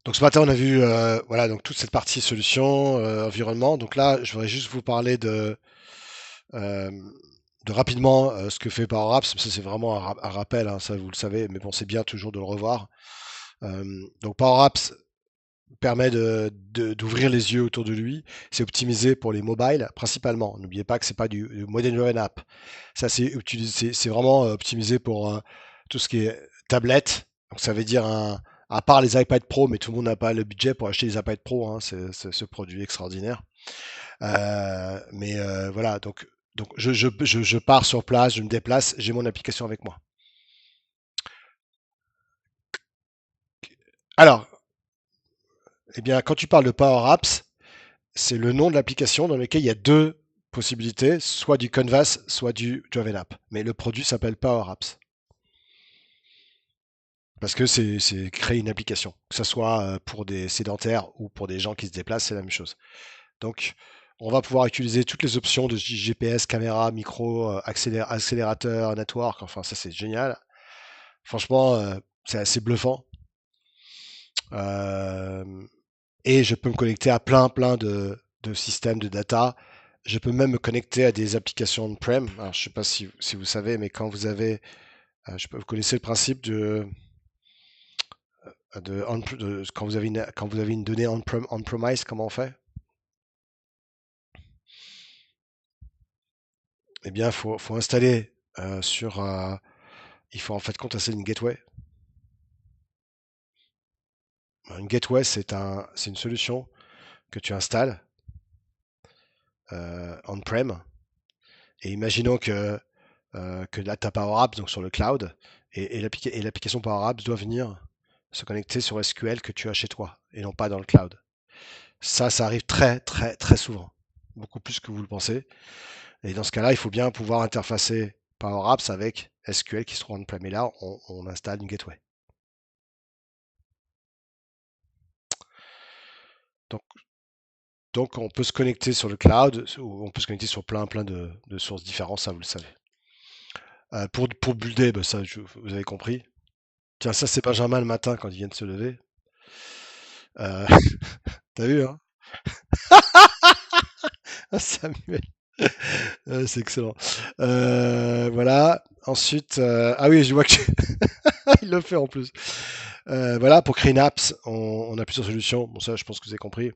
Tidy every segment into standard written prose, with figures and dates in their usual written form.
Donc ce matin, on a vu voilà, donc toute cette partie solution, environnement. Donc là, je voudrais juste vous parler euh, de rapidement ce que fait Power Apps. Ça, c'est vraiment un rappel, hein, ça vous le savez, mais bon, c'est bien toujours de le revoir. Donc Power Apps permet d'ouvrir les yeux autour de lui. C'est optimisé pour les mobiles principalement. N'oubliez pas que c'est pas du modern app. Ça, c'est vraiment optimisé pour tout ce qui est tablette. Donc ça veut dire à part les iPad Pro, mais tout le monde n'a pas le budget pour acheter les iPad Pro, hein, c'est ce produit extraordinaire. Mais voilà, donc je pars sur place, je me déplace, j'ai mon application avec moi. Alors, eh bien, quand tu parles de Power Apps, c'est le nom de l'application dans lequel il y a deux possibilités, soit du Canvas, soit du Driven App. Mais le produit s'appelle Power Apps. Parce que c'est créer une application. Que ce soit pour des sédentaires ou pour des gens qui se déplacent, c'est la même chose. Donc, on va pouvoir utiliser toutes les options de GPS, caméra, micro, accélérateur, network. Enfin, ça, c'est génial. Franchement, c'est assez bluffant. Euh, et je peux me connecter à plein de systèmes de data. Je peux même me connecter à des applications on-prem. Alors, je ne sais pas si vous savez, mais quand vous avez, vous connaissez le principe quand vous avez une donnée on-premise, comment on fait? Eh bien, faut installer il faut en fait compte installer une gateway. Une gateway, c'est une solution que tu installes on-prem. Et imaginons que là, tu as Power Apps donc sur le cloud, et l'application Power Apps doit venir se connecter sur SQL que tu as chez toi, et non pas dans le cloud. Ça arrive très souvent, beaucoup plus que vous le pensez. Et dans ce cas-là, il faut bien pouvoir interfacer Power Apps avec SQL qui se trouve on-prem. Et là, on installe une gateway. Donc, donc, on peut se connecter sur le cloud, ou on peut se connecter sur plein de sources différentes, ça vous le savez. Pour builder, bah, vous avez compris. Tiens, ça c'est Benjamin le matin quand il vient de se lever. Euh, T'as vu, hein? Ah, Samuel, c'est excellent. Voilà. Ensuite, ah oui, je vois que il le fait en plus. Voilà, pour créer une apps, on a plusieurs solutions. Bon, ça, je pense que vous avez compris.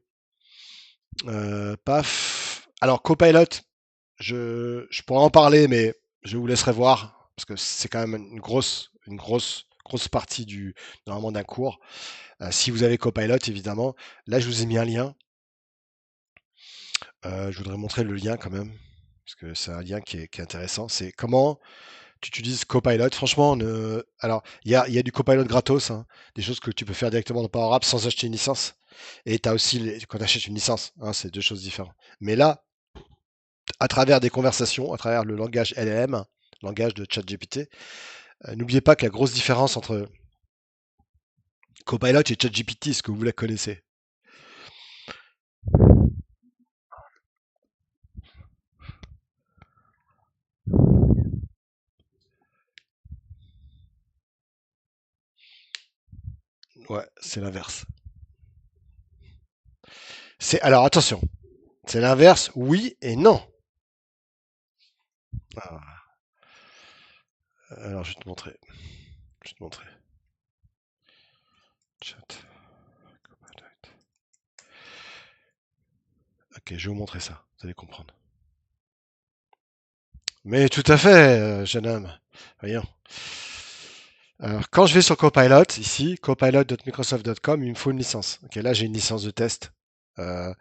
Paf. Alors, Copilot, je pourrais en parler, mais je vous laisserai voir parce que c'est quand même grosse partie normalement d'un cours. Si vous avez Copilot, évidemment. Là, je vous ai mis un lien. Je voudrais montrer le lien quand même, parce que c'est un lien qui est intéressant. C'est comment tu utilises Copilot. Franchement, alors, il y a du Copilot gratos, hein, des choses que tu peux faire directement dans Power Apps sans acheter une licence. Et tu as aussi, quand tu achètes une licence, hein, c'est deux choses différentes. Mais là, à travers des conversations, à travers le langage LLM, langage de ChatGPT, n'oubliez pas que la grosse différence entre Copilot et ChatGPT, est-ce que vous la connaissez? Ouais, c'est l'inverse. Alors attention, c'est l'inverse, oui et non. Ah, alors je vais te montrer. Je vais te montrer. Chat. Ok, je vais vous montrer ça. Vous allez comprendre. Mais tout à fait, jeune homme. Voyons. Alors, quand je vais sur Copilot, ici, copilot.microsoft.com, il me faut une licence. Ok, là, j'ai une licence de test. Euh,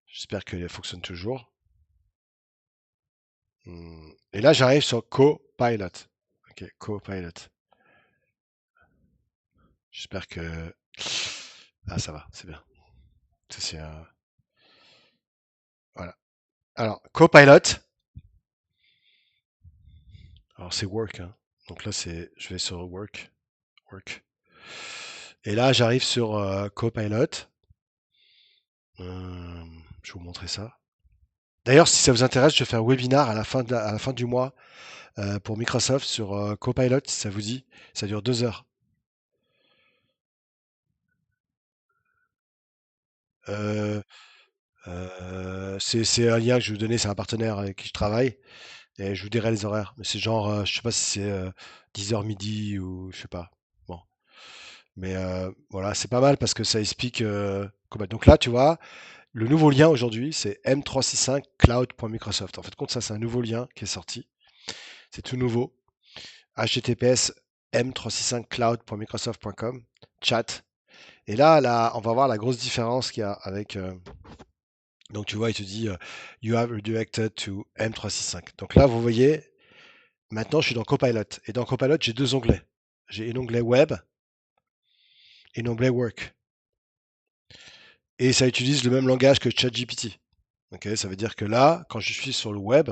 J'espère qu'elle fonctionne toujours. Et là, j'arrive sur Copilot. Ok, Copilot. J'espère que. Ah, ça va, c'est bien. Ça, voilà. Alors, Copilot. Alors, c'est Work, hein. Donc là, je vais sur Work. Work. Et là, j'arrive sur Copilot. Je vais vous montrer ça. D'ailleurs, si ça vous intéresse, je fais un webinar à la fin du mois pour Microsoft sur Copilot, si ça vous dit. Ça dure 2 heures. Euh, c'est un lien que je vais vous donner, c'est un partenaire avec qui je travaille, et je vous dirai les horaires. Mais c'est genre, je sais pas si c'est 10h midi ou je sais pas. Bon. Mais voilà, c'est pas mal parce que ça explique comment. Donc là, tu vois, le nouveau lien aujourd'hui, c'est m365cloud.microsoft. En fait, compte ça, c'est un nouveau lien qui est sorti. C'est tout nouveau. HTTPS m365cloud.microsoft.com, chat. Et là, on va voir la grosse différence qu'il y a avec. Donc tu vois, il te dit You have redirected to M365. Donc là, vous voyez, maintenant je suis dans Copilot. Et dans Copilot, j'ai deux onglets. J'ai un onglet Web et un onglet Work. Et ça utilise le même langage que ChatGPT. Ok, ça veut dire que là, quand je suis sur le web,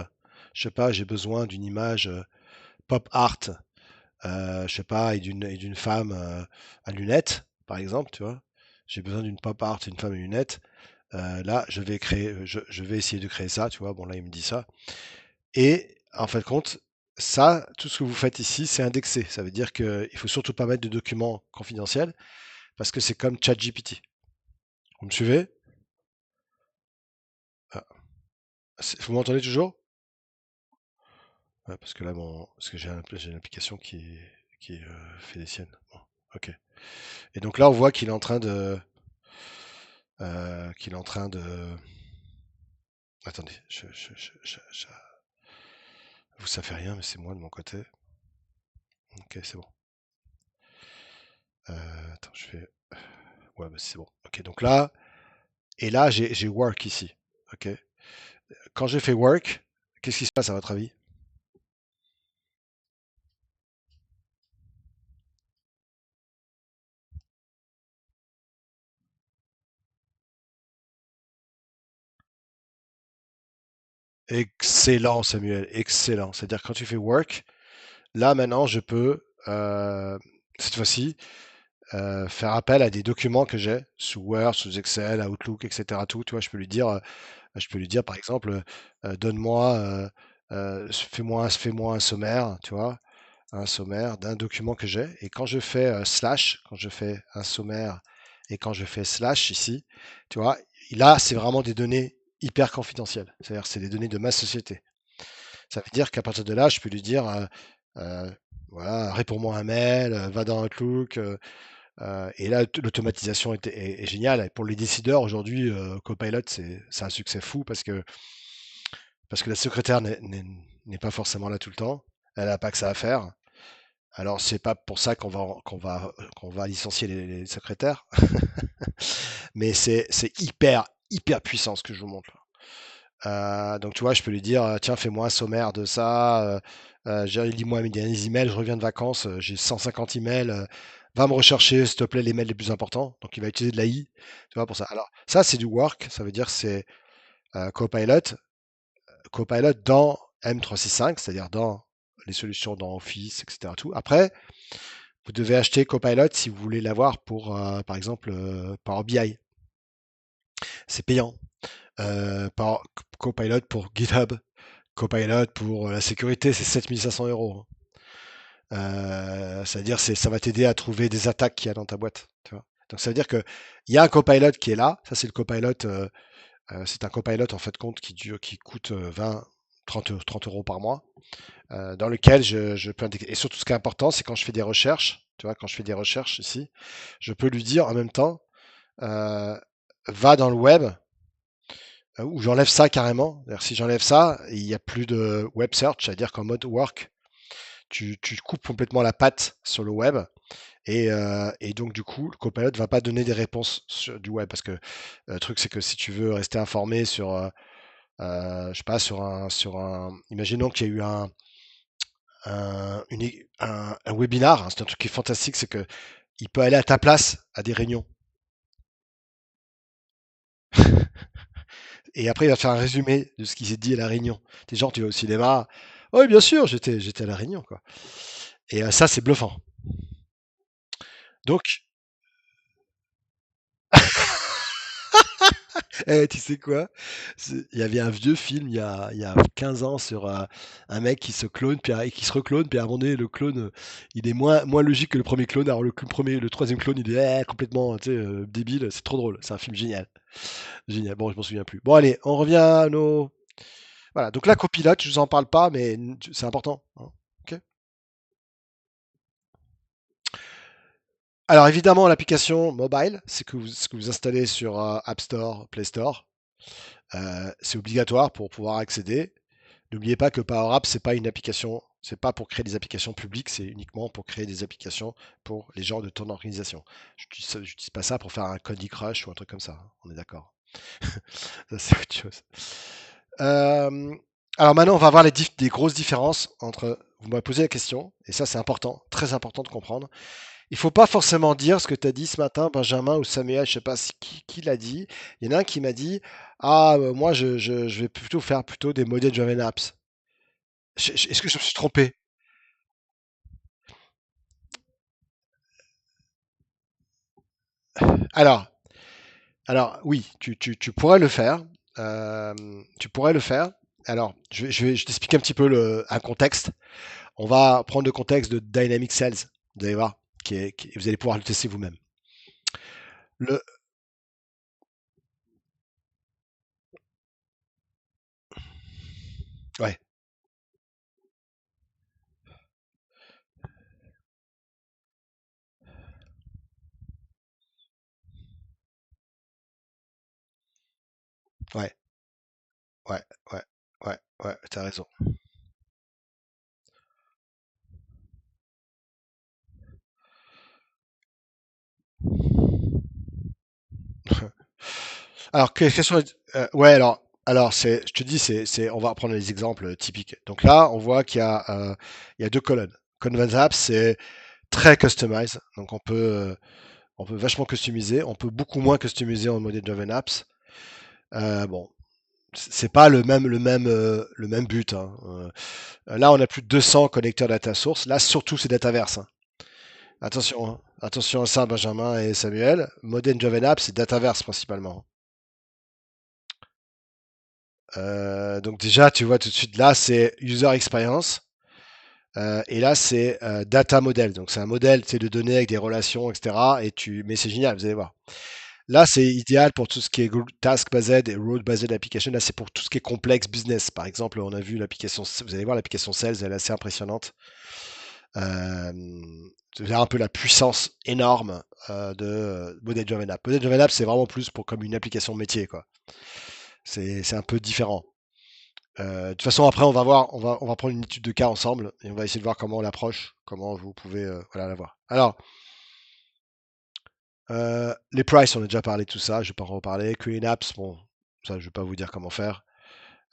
je sais pas, j'ai besoin d'une image pop art, je sais pas, et d'une femme à lunettes, par exemple, tu vois. J'ai besoin d'une pop art et une femme à lunettes. Là, je vais essayer de créer ça, tu vois. Bon, là, il me dit ça. Et en fin de compte, ça, tout ce que vous faites ici, c'est indexé. Ça veut dire qu'il faut surtout pas mettre de documents confidentiels parce que c'est comme ChatGPT. Vous me suivez? Ah, vous m'entendez toujours? Ouais, parce que là, parce que j'ai une application qui fait des siennes. Bon, ok. Et donc là, on voit qu'il est en train de. Attendez, vous ça fait rien, mais c'est moi de mon côté. Ok, c'est bon. Attends, je fais. Ouais, bah c'est bon. Ok, donc là, et là, j'ai work ici. Ok. Quand j'ai fait work, qu'est-ce qui se passe à votre avis? Excellent, Samuel, excellent. C'est-à-dire que quand tu fais work, là maintenant, je peux, cette fois-ci, faire appel à des documents que j'ai sous Word, sous Excel, Outlook, etc. Tout, tu vois, je peux lui dire par exemple, donne-moi, fais-moi un sommaire, tu vois, un sommaire d'un document que j'ai. Et quand je fais slash, quand je fais un sommaire et quand je fais slash ici, tu vois, là, c'est vraiment des données hyper confidentielles. C'est-à-dire, c'est des données de ma société. Ça veut dire qu'à partir de là, je peux lui dire, euh, voilà, réponds-moi un mail, va dans Outlook. Et là, l'automatisation est géniale. Et pour les décideurs, aujourd'hui, Copilot, c'est un succès fou parce que la secrétaire n'est pas forcément là tout le temps. Elle n'a pas que ça à faire. Alors, c'est pas pour ça qu'on va licencier les secrétaires, mais c'est hyper puissant ce que je vous montre là. Donc, tu vois, je peux lui dire, tiens, fais-moi un sommaire de ça, lis-moi mes derniers emails, je reviens de vacances, j'ai 150 emails, va me rechercher, s'il te plaît, les mails les plus importants. Donc, il va utiliser de l'AI, tu vois, pour ça. Alors, ça, c'est du work, ça veut dire que c'est Copilot dans M365, c'est-à-dire dans les solutions dans Office, etc. Tout. Après, vous devez acheter Copilot si vous voulez l'avoir pour, par exemple, Power BI. C'est payant. Copilot pour GitHub, Copilot pour la sécurité, c'est 7 500 euros. C'est-à-dire, ça va t'aider à trouver des attaques qu'il y a dans ta boîte. Tu vois. Donc, ça veut dire qu'il y a un Copilot qui est là. Ça, c'est le Copilot. C'est un Copilot, en fait, compte qui coûte 20, 30 euros par mois, dans lequel je peux indiquer. Et surtout, ce qui est important, c'est quand je fais des recherches. Tu vois, quand je fais des recherches ici, je peux lui dire en même temps, euh, va dans le web, ou j'enlève ça carrément. C'est-à-dire, si j'enlève ça, il n'y a plus de web search, c'est-à-dire qu'en mode work, tu coupes complètement la patte sur le web. Et donc, du coup, le Copilot ne va pas donner des réponses du web. Parce que le truc, c'est que si tu veux rester informé sur, je sais pas, imaginons qu'il y a eu un webinar, hein, c'est un truc qui est fantastique, c'est que il peut aller à ta place à des réunions. Et après, il va faire un résumé de ce qui s'est dit à la réunion. Des gens, tu vas au cinéma. Oui, bien sûr, j'étais à la réunion, quoi. Et ça, c'est bluffant. Donc, Eh, tu sais quoi? Il y avait un vieux film il y a 15 ans sur un mec qui se clone, et qui se reclone, puis à un moment donné, le clone, il est moins logique que le premier clone. Alors le troisième clone, il est complètement tu sais, débile. C'est trop drôle. C'est un film génial. Génial. Bon, je m'en souviens plus. Bon, allez, on revient à nos. Voilà. Donc la copilote, je vous en parle pas, mais c'est important, hein. Ok. Alors évidemment, l'application mobile, c'est ce que vous installez sur App Store, Play Store. C'est obligatoire pour pouvoir accéder. N'oubliez pas que Power Apps, c'est pas une application, c'est pas pour créer des applications publiques, c'est uniquement pour créer des applications pour les gens de ton organisation. Je n'utilise pas ça pour faire un Candy Crush ou un truc comme ça, hein, on est d'accord. Ça, c'est autre chose. Euh, alors maintenant, on va voir des grosses différences entre. Vous m'avez posé la question, et ça c'est important, très important de comprendre. Il faut pas forcément dire ce que tu as dit ce matin, Benjamin ou Samuel, je sais pas qui l'a dit. Il y en a un qui m'a dit, ah, moi je vais plutôt faire plutôt des modèles driven apps. Est-ce que je me suis trompé? Alors, alors oui, tu pourrais le faire. Tu pourrais le faire. Alors, je t'explique un petit peu un contexte. On va prendre le contexte de Dynamic Sales. Vous allez voir, vous allez pouvoir le tester vous-même. Le, ouais, ouais, ouais, ouais, ouais, ouais, t'as raison. Alors, quels sont ouais, alors je te dis, on va prendre les exemples typiques. Donc là, on voit il y a deux colonnes. Convent Apps, c'est très customized. Donc on peut vachement customiser. On peut beaucoup moins customiser en modèle Driven Apps. Bon, c'est pas le même but, hein. Là, on a plus de 200 connecteurs data source. Là, surtout, c'est Dataverse, hein. Attention, hein. Attention à ça, Benjamin et Samuel. Modern Driven Apps, c'est Dataverse principalement. Donc déjà, tu vois tout de suite, là, c'est User Experience. Et là, c'est Data Model. Donc c'est un modèle, tu sais, de données avec des relations, etc. Mais c'est génial, vous allez voir. Là, c'est idéal pour tout ce qui est task-based et road-based application. Là, c'est pour tout ce qui est complexe business. Par exemple, on a vu l'application, vous allez voir l'application Sales, elle est assez impressionnante. Euh, vous avez un peu la puissance énorme de Model Driven App. Model Driven App, c'est vraiment plus pour comme une application métier, quoi. C'est un peu différent. De toute façon, après, on va prendre une étude de cas ensemble et on va essayer de voir comment on l'approche, comment vous pouvez voilà, la voir. Alors, les prices, on a déjà parlé de tout ça, je vais pas en reparler. Queen Apps, bon, ça, je vais pas vous dire comment faire.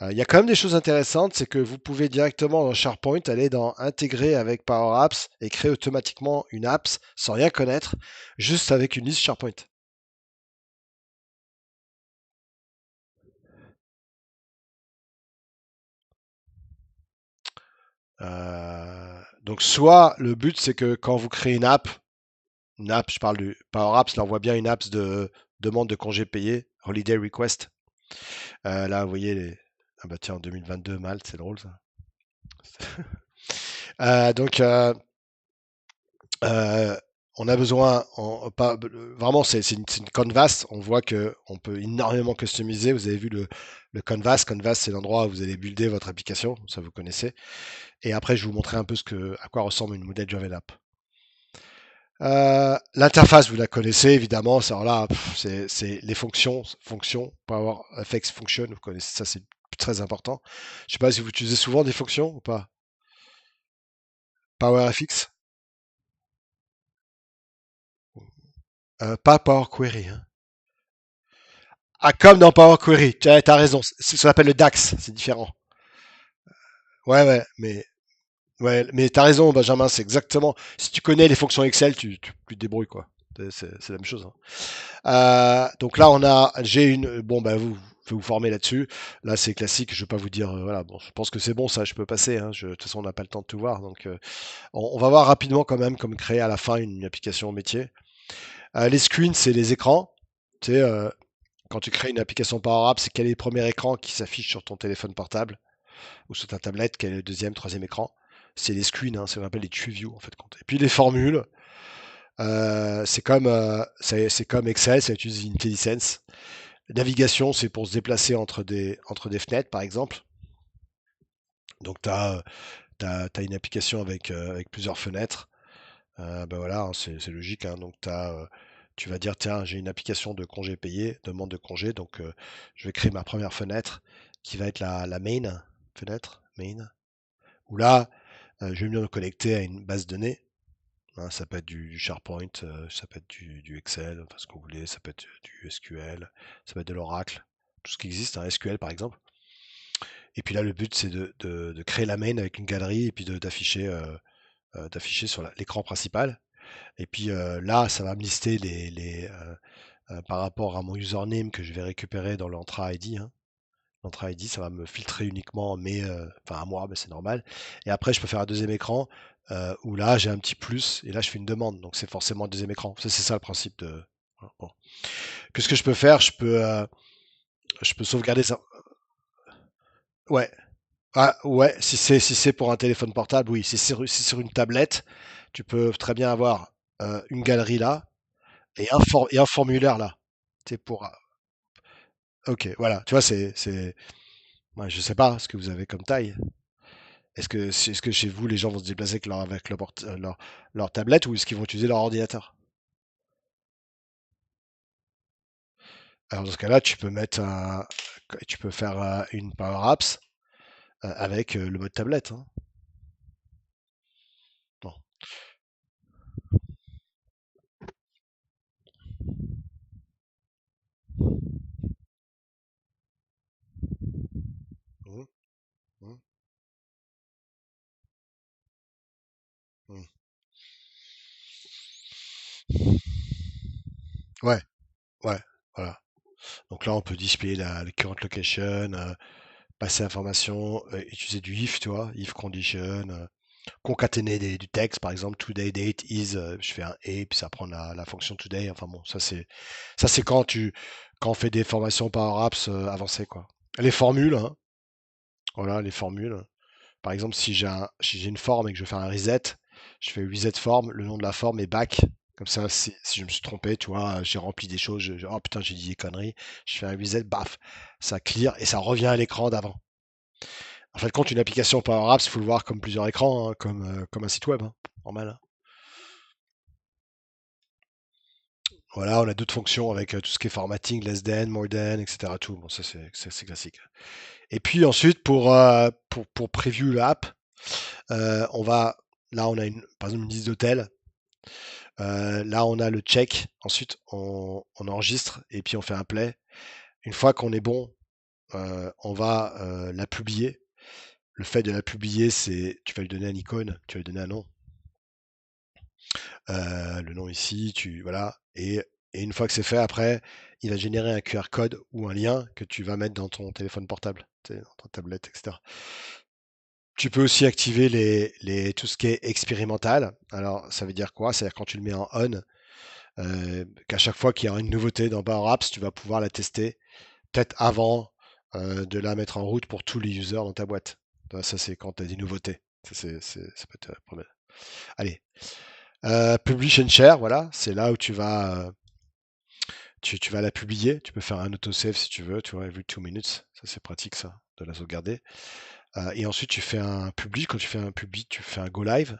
Il y a quand même des choses intéressantes, c'est que vous pouvez directement dans SharePoint aller dans Intégrer avec Power Apps et créer automatiquement une apps sans rien connaître, juste avec une liste SharePoint. Donc, soit le but, c'est que quand vous créez une app, je parle du Power Apps, là on voit bien une app de demande de congé payé, Holiday Request. Là, vous voyez ah bah tiens, en 2022, Malte, c'est drôle ça. Donc, euh, on a besoin, vraiment, c'est une canvas. On voit que on peut énormément customiser. Vous avez vu le canvas. Canvas, c'est l'endroit où vous allez builder votre application. Ça, vous connaissez. Et après, je vais vous montrer un peu à quoi ressemble une modèle Java App. L'interface, vous la connaissez évidemment. Alors là, c'est les fonctions, PowerFX Function, vous connaissez ça, c'est très important. Je sais pas si vous utilisez souvent des fonctions ou pas. PowerFX, pas Power Query, hein. Ah, comme dans Power Query, tu as raison. Ça s'appelle le DAX, c'est différent. Ouais, ouais, mais t'as raison, Benjamin, c'est exactement. Si tu connais les fonctions Excel, tu te débrouilles, quoi. C'est la même chose, hein. Donc là, j'ai une, bon, bah, je vais vous former là-dessus. Là, c'est classique. Je vais pas vous dire, voilà. Bon, je pense que c'est bon, ça, je peux passer, hein. De toute façon, on n'a pas le temps de tout voir. Donc, on va voir rapidement quand même, comme créer à la fin une application métier. Les screens, c'est les écrans. Tu sais, Quand tu crées une application Power Apps, c'est quel est le premier écran qui s'affiche sur ton téléphone portable ou sur ta tablette, quel est le deuxième, troisième écran. C'est les screens, hein, c'est ce qu'on appelle les tree view en fait. Et puis les formules, c'est comme Excel, ça utilise IntelliSense. Navigation, c'est pour se déplacer entre des fenêtres, par exemple. Donc, tu as, une application avec plusieurs fenêtres. Ben voilà, hein, c'est logique, hein. Donc, tu vas dire, tiens, j'ai une application de congé payé, demande de congé. Donc, je vais créer ma première fenêtre qui va être la main fenêtre, main, où là, je vais venir me connecter à une base de données. Hein, ça peut être du SharePoint, ça peut être du Excel, enfin ce que vous voulez, ça peut être du SQL, ça peut être de l'Oracle, tout ce qui existe, un SQL par exemple. Et puis là, le but, c'est de créer la main avec une galerie et puis d'afficher sur l'écran principal. Et puis là, ça va me lister par rapport à mon username que je vais récupérer dans l'Entra ID. Hein. L'Entra ID, ça va me filtrer uniquement enfin à moi, mais c'est normal. Et après, je peux faire un deuxième écran où là, j'ai un petit plus et là, je fais une demande. Donc, c'est forcément un deuxième écran. Ça, c'est ça le principe de. Voilà, bon. Qu'est-ce que je peux faire? Je peux sauvegarder ça. Ouais. Ah ouais, si c'est pour un téléphone portable, oui. Si c'est sur une tablette, tu peux très bien avoir une galerie là et un formulaire là. C'est pour. Ok, voilà. Tu vois, ouais, je sais pas ce que vous avez comme taille. Est-ce que chez vous, les gens vont se déplacer avec leur tablette ou est-ce qu'ils vont utiliser leur ordinateur? Alors dans ce cas-là, tu peux faire une Power Apps avec le mode tablette. Hein. Bon. Mhm, mhm, mhm. Ouais, ouais, voilà. Donc là, on peut displayer la current location, passer information, utiliser du if, tu vois, if condition, concaténer du texte, par exemple, today date is, je fais un et, puis ça prend la fonction today. Enfin bon, ça c'est quand on fait des formations Power Apps avancées, quoi. Les formules, hein, voilà, les formules. Par exemple, si j'ai une forme et que je veux faire un reset, je fais reset form, le nom de la forme est back. Comme ça, si je me suis trompé, tu vois, j'ai rempli des choses, oh putain, j'ai dit des conneries, je fais un reset, baf, ça clear et ça revient à l'écran d'avant. En fait, quand une application Power Apps, il faut le voir comme plusieurs écrans, hein, comme un site web, hein, normal. Hein. Voilà, on a d'autres fonctions avec tout ce qui est formatting, less than, more than, etc. Tout. Bon, ça c'est classique. Et puis ensuite, pour preview l'app, on va, là on a par exemple une liste d'hôtels. Là on a le check. Ensuite on enregistre et puis on fait un play. Une fois qu'on est bon, on va la publier. Le fait de la publier, c'est tu vas lui donner une icône, tu vas lui donner un nom. Le nom ici, voilà. Et une fois que c'est fait, après, il va générer un QR code ou un lien que tu vas mettre dans ton téléphone portable, tu sais, dans ta tablette, etc. Tu peux aussi activer tout ce qui est expérimental. Alors, ça veut dire quoi? C'est-à-dire quand tu le mets en on, qu'à chaque fois qu'il y aura une nouveauté dans Power Apps, tu vas pouvoir la tester, peut-être avant de la mettre en route pour tous les users dans ta boîte. Ça, c'est quand tu as des nouveautés. Ça peut être pas mal. Allez, publish and share, voilà, c'est là où tu vas la publier. Tu peux faire un autosave si tu veux, tu vois, every 2 minutes. Ça, c'est pratique, ça, de la sauvegarder. Et ensuite, tu fais un publish. Quand tu fais un publish, tu fais un go live.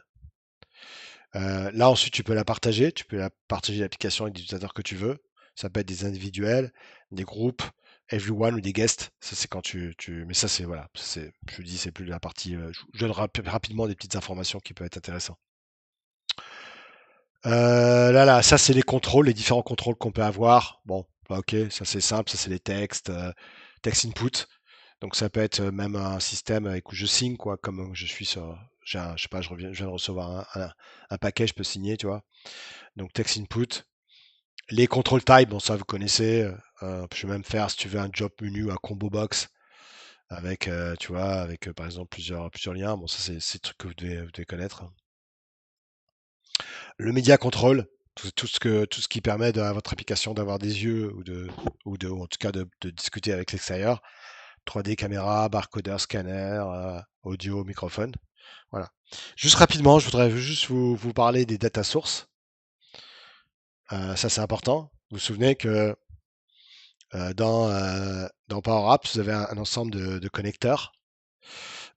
Là, ensuite, tu peux la partager. Tu peux la partager l'application avec des utilisateurs que tu veux. Ça peut être des individuels, des groupes, everyone ou des guests. Ça, c'est quand Mais ça, c'est, voilà. Je dis, c'est plus la partie. Je donne rapidement des petites informations qui peuvent être intéressantes. Là, ça c'est les contrôles, les différents contrôles qu'on peut avoir. Bon, bah, ok, ça c'est simple, ça c'est les textes, text input. Donc ça peut être même un système avec où je signe, quoi, comme je suis sur, je sais pas, je viens de recevoir un paquet, je peux signer, tu vois. Donc text input. Les control type, bon ça vous connaissez. Je vais même faire, si tu veux, un job menu, un combo box avec, tu vois, avec par exemple plusieurs liens. Bon, ça c'est des trucs que vous devez connaître. Le media control. Tout ce qui permet à votre application d'avoir des yeux ou en tout cas de discuter avec l'extérieur. 3D caméra, barcodeur, scanner, audio, microphone. Voilà. Juste rapidement, je voudrais juste vous parler des data sources. Ça, c'est important. Vous vous souvenez que dans Power Apps, vous avez un ensemble de connecteurs.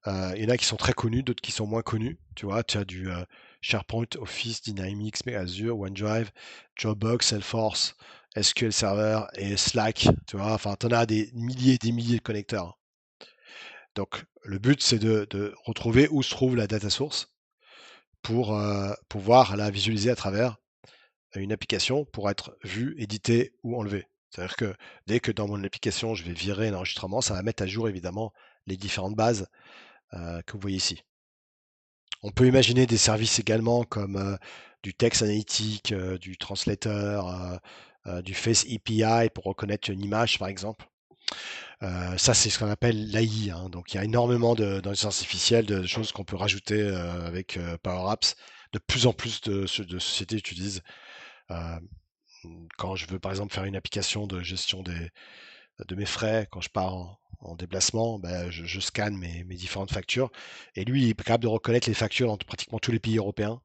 Il y en a qui sont très connus, d'autres qui sont moins connus. Tu vois, tu as du SharePoint, Office, Dynamics, Azure, OneDrive, Dropbox, Salesforce, SQL Server et Slack. Tu vois, enfin, tu en as des milliers et des milliers de connecteurs. Donc, le but, c'est de retrouver où se trouve la data source pour pouvoir la visualiser à travers une application pour être vue, éditée ou enlevée. C'est-à-dire que dès que dans mon application, je vais virer un enregistrement, ça va mettre à jour évidemment les différentes bases que vous voyez ici. On peut imaginer des services également comme du text analytique, du translator, du face API pour reconnaître une image par exemple. Ça, c'est ce qu'on appelle l'AI, hein. Donc, il y a énormément d'intelligence artificielle, de choses qu'on peut rajouter avec Power Apps. De plus en plus de sociétés utilisent. euh, Quand je veux, par exemple, faire une application de gestion de mes frais, quand je pars en déplacement, ben, je scanne mes différentes factures. Et lui, il est capable de reconnaître les factures dans pratiquement tous les pays européens.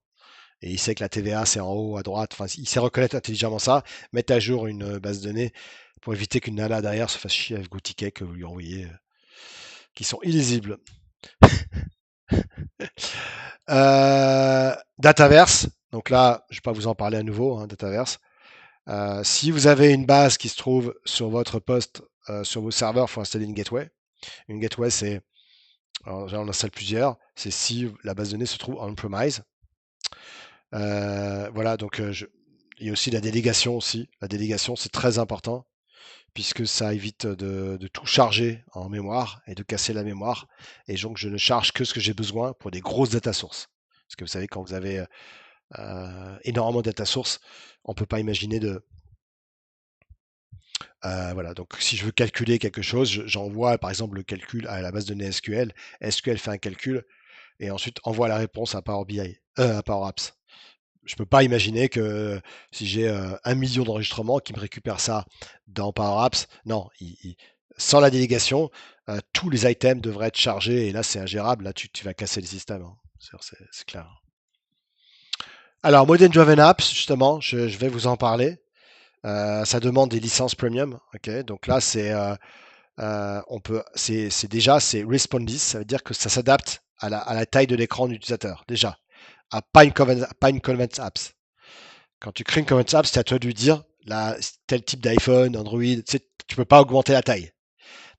Et il sait que la TVA, c'est en haut à droite. Enfin, il sait reconnaître intelligemment ça, mettre à jour une base de données pour éviter qu'une nana derrière se fasse chier avec vos tickets que vous lui envoyez, qui sont illisibles. Dataverse. Donc là, je ne vais pas vous en parler à nouveau, hein, Dataverse. Si vous avez une base qui se trouve sur votre poste, sur vos serveurs, il faut installer une gateway. Une gateway, c'est, alors, on installe plusieurs, c'est si la base de données se trouve on-premise. Voilà, donc il y a aussi la délégation aussi. La délégation, c'est très important puisque ça évite de tout charger en mémoire et de casser la mémoire. Et donc, je ne charge que ce que j'ai besoin pour des grosses data sources. Parce que vous savez, quand vous avez énormément de data sources, on ne peut pas imaginer de, voilà, donc si je veux calculer quelque chose, j'envoie par exemple le calcul à la base de données SQL. SQL fait un calcul et ensuite envoie la réponse à Power BI, à Power Apps. Je peux pas imaginer que si j'ai 1 million d'enregistrements qui me récupère ça dans Power Apps, non, sans la délégation, tous les items devraient être chargés et là c'est ingérable. Là tu vas casser le système, hein. C'est clair. Alors Modern Driven Apps, justement, je vais vous en parler. Ça demande des licences premium, ok. Donc là c'est Respondis, ça veut dire que ça s'adapte à la taille de l'écran de l'utilisateur, déjà. Pas une Convent Apps. Quand tu crées une Convent Apps, c'est à toi de lui dire tel type d'iPhone, Android, tu peux pas augmenter la taille.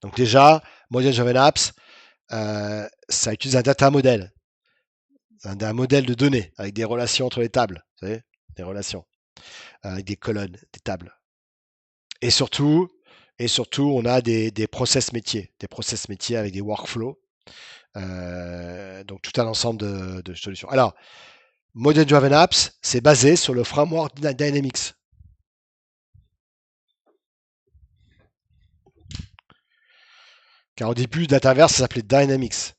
Donc déjà, Modern Java Apps, ça utilise un data model, un modèle de données avec des relations entre les tables, vous savez, des relations, avec des colonnes, des tables. Et surtout, on a des process métiers avec des workflows. Donc tout un ensemble de solutions. Alors, Model Driven Apps, c'est basé sur le framework Dynamics. Car au début, Dataverse, ça s'appelait Dynamics.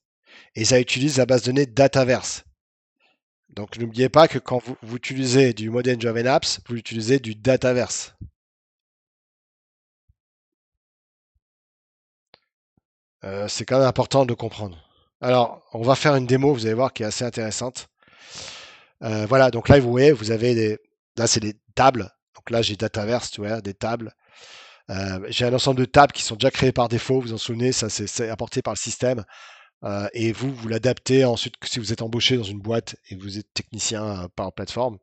Et ça utilise la base de données Dataverse. Donc n'oubliez pas que quand vous utilisez du Model Driven Apps, vous utilisez du Dataverse. C'est quand même important de comprendre. Alors, on va faire une démo, vous allez voir, qui est assez intéressante. Voilà, donc là, vous voyez, vous avez là, c'est des tables. Donc là, j'ai Dataverse, tu vois, des tables. J'ai un ensemble de tables qui sont déjà créées par défaut, vous vous en souvenez, ça c'est apporté par le système. Et vous l'adaptez ensuite si vous êtes embauché dans une boîte et que vous êtes technicien par plateforme.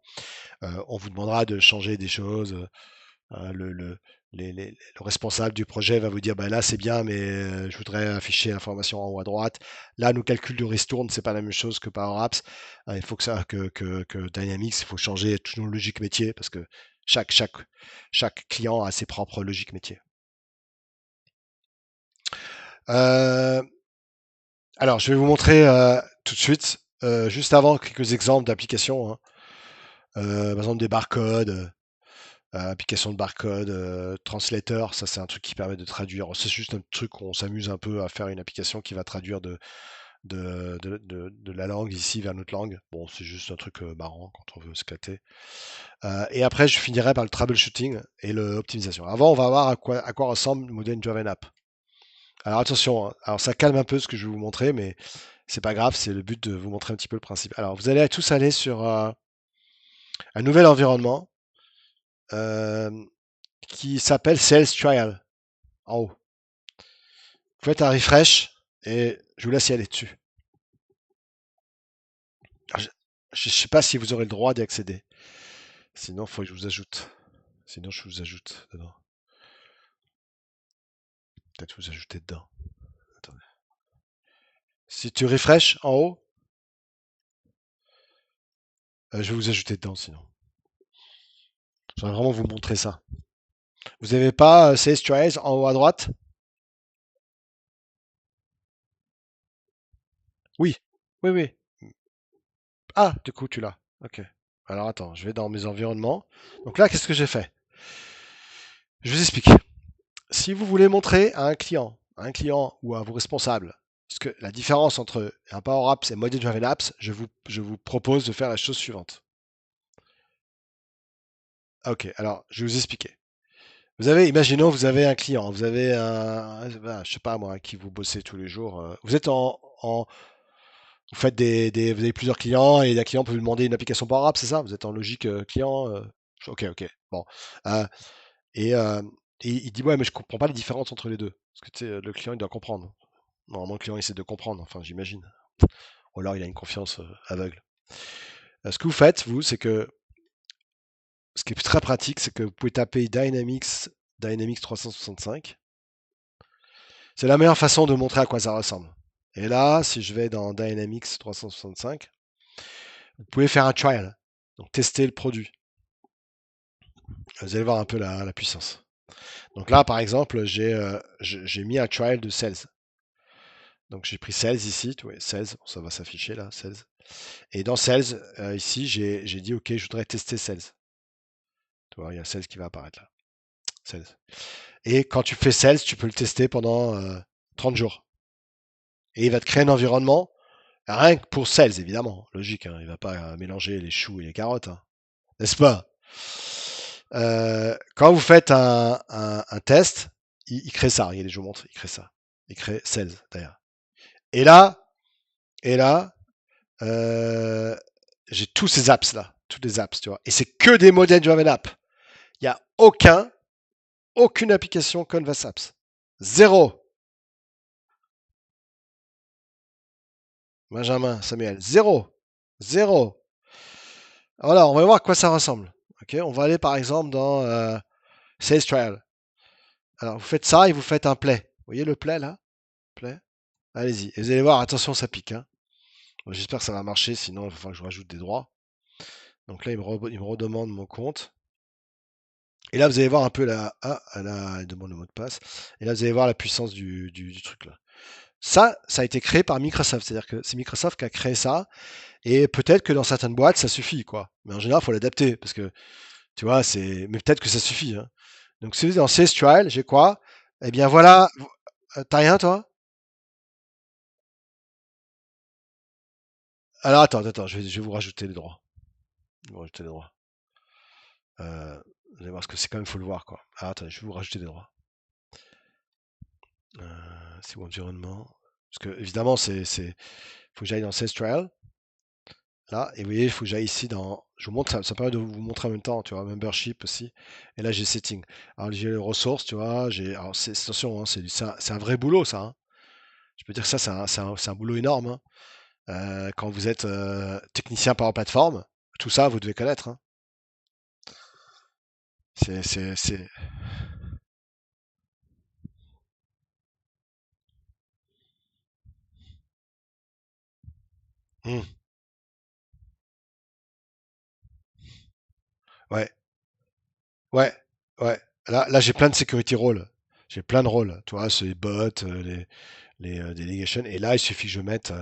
On vous demandera de changer des choses. Le, le responsable du projet va vous dire bah là c'est bien, mais je voudrais afficher l'information en haut à droite. Là, nos calculs de ristourne, c'est pas la même chose que Power Apps. Il faut que Dynamics, il faut changer toute nos logiques métiers parce que chaque client a ses propres logiques métiers. Euh, alors, je vais vous montrer tout de suite, juste avant, quelques exemples d'applications, hein. Par exemple, des barcodes, application de barcode, translator, ça c'est un truc qui permet de traduire. C'est juste un truc où on s'amuse un peu à faire une application qui va traduire de la langue ici vers notre langue. Bon, c'est juste un truc marrant quand on veut s'éclater. Et après, je finirai par le troubleshooting et l'optimisation. Avant, on va voir à quoi ressemble Modern Driven App. Alors attention, hein. Alors ça calme un peu ce que je vais vous montrer, mais c'est pas grave, c'est le but de vous montrer un petit peu le principe. Alors vous allez tous aller sur un nouvel environnement euh, qui s'appelle Sales Trial en haut. Vous faites un refresh et je vous laisse y aller dessus. Alors, je ne sais pas si vous aurez le droit d'y accéder. Sinon, il faut que je vous ajoute. Sinon, je vous ajoute dedans. Peut-être vous ajouter dedans. Attendez. Si tu refresh en haut, je vais vous ajouter dedans sinon. Je vais vraiment vous montrer ça. Vous n'avez pas Sales Trials en haut à droite? Oui. Oui, oui. Ah, du coup, tu l'as. Ok. Alors attends, je vais dans mes environnements. Donc là, qu'est-ce que j'ai fait? Je vous explique. Si vous voulez montrer à un client ou à vos responsables, parce que la différence entre un Power Apps et Model Driven Apps, je vous propose de faire la chose suivante. Ah, ok, alors je vais vous expliquer. Imaginons, vous avez un client, vous avez je sais pas moi, avec qui vous bossez tous les jours. Vous êtes vous faites vous avez plusieurs clients et un client peut vous demander une application Power Apps, c'est ça? Vous êtes en logique client. Ok, ok. Bon. Euh, et, euh, et il dit ouais, mais je comprends pas les différences entre les deux. Parce que tu sais, le client il doit comprendre. Normalement, le client essaie de comprendre. Enfin, j'imagine. Ou alors il a une confiance aveugle. Ce que vous faites, vous, c'est que ce qui est très pratique, c'est que vous pouvez taper Dynamics 365. C'est la meilleure façon de montrer à quoi ça ressemble. Et là, si je vais dans Dynamics 365, vous pouvez faire un trial, donc tester le produit. Vous allez voir un peu la puissance. Donc là, par exemple, j'ai mis un trial de Sales. Donc j'ai pris Sales ici, oui, Sales, ça va s'afficher là, Sales. Et dans Sales, ici, j'ai dit OK, je voudrais tester Sales. Tu vois, il y a Sales qui va apparaître là. Sales. Et quand tu fais Sales, tu peux le tester pendant 30 jours. Et il va te créer un environnement, rien que pour Sales, évidemment. Logique, hein, il va pas mélanger les choux et les carottes, hein, n'est-ce pas? Quand vous faites un test, il crée ça. Regardez, je vous montre, il crée ça. Il crée Sales d'ailleurs. Et là, et là, euh, j'ai tous ces apps là, tous les apps, tu vois. Et c'est que des modèles Driven App. Il n'y a aucune application Canvas Apps. Zéro. Benjamin, Samuel, zéro. Zéro. Voilà, on va voir à quoi ça ressemble. Ok, on va aller par exemple dans Sales Trial. Alors vous faites ça et vous faites un play. Vous voyez le play là? Play. Allez-y. Et vous allez voir, attention, ça pique, hein. Bon, j'espère que ça va marcher, sinon il va falloir que je rajoute des droits. Donc là, il me redemande mon compte. Et là, vous allez voir un peu il demande le mot de passe. Et là, vous allez voir la puissance du truc là. Ça a été créé par Microsoft. C'est-à-dire que c'est Microsoft qui a créé ça. Et peut-être que dans certaines boîtes, ça suffit, quoi. Mais en général, il faut l'adapter. Parce que, tu vois, mais peut-être que ça suffit, hein. Donc, si vous êtes dans CS Trial, j'ai quoi? Eh bien, voilà. T'as rien, toi? Alors, attends, je vais vous rajouter les droits. Je vais vous rajouter les droits. Vous allez voir, parce que c'est quand même, faut le voir, quoi. Alors, attendez, je vais vous rajouter des droits. C'est mon environnement. Parce que, évidemment, faut que j'aille dans CS Trial. Là, et vous voyez, il faut que j'aille ici dans. Je vous montre, ça permet de vous montrer en même temps, tu vois, membership aussi. Et là, j'ai setting. Alors, j'ai les ressources, tu vois. Alors, attention, hein, c'est un vrai boulot, ça, hein. Je peux dire que ça, c'est un boulot énorme, hein. Quand vous êtes technicien par plateforme, tout ça, vous devez connaître, hein. C'est. Hmm. Ouais, ouais, ouais. Là j'ai plein de security roles. J'ai plein de rôles. Tu vois, c'est les bots, les delegations. Et là, il suffit que je mette.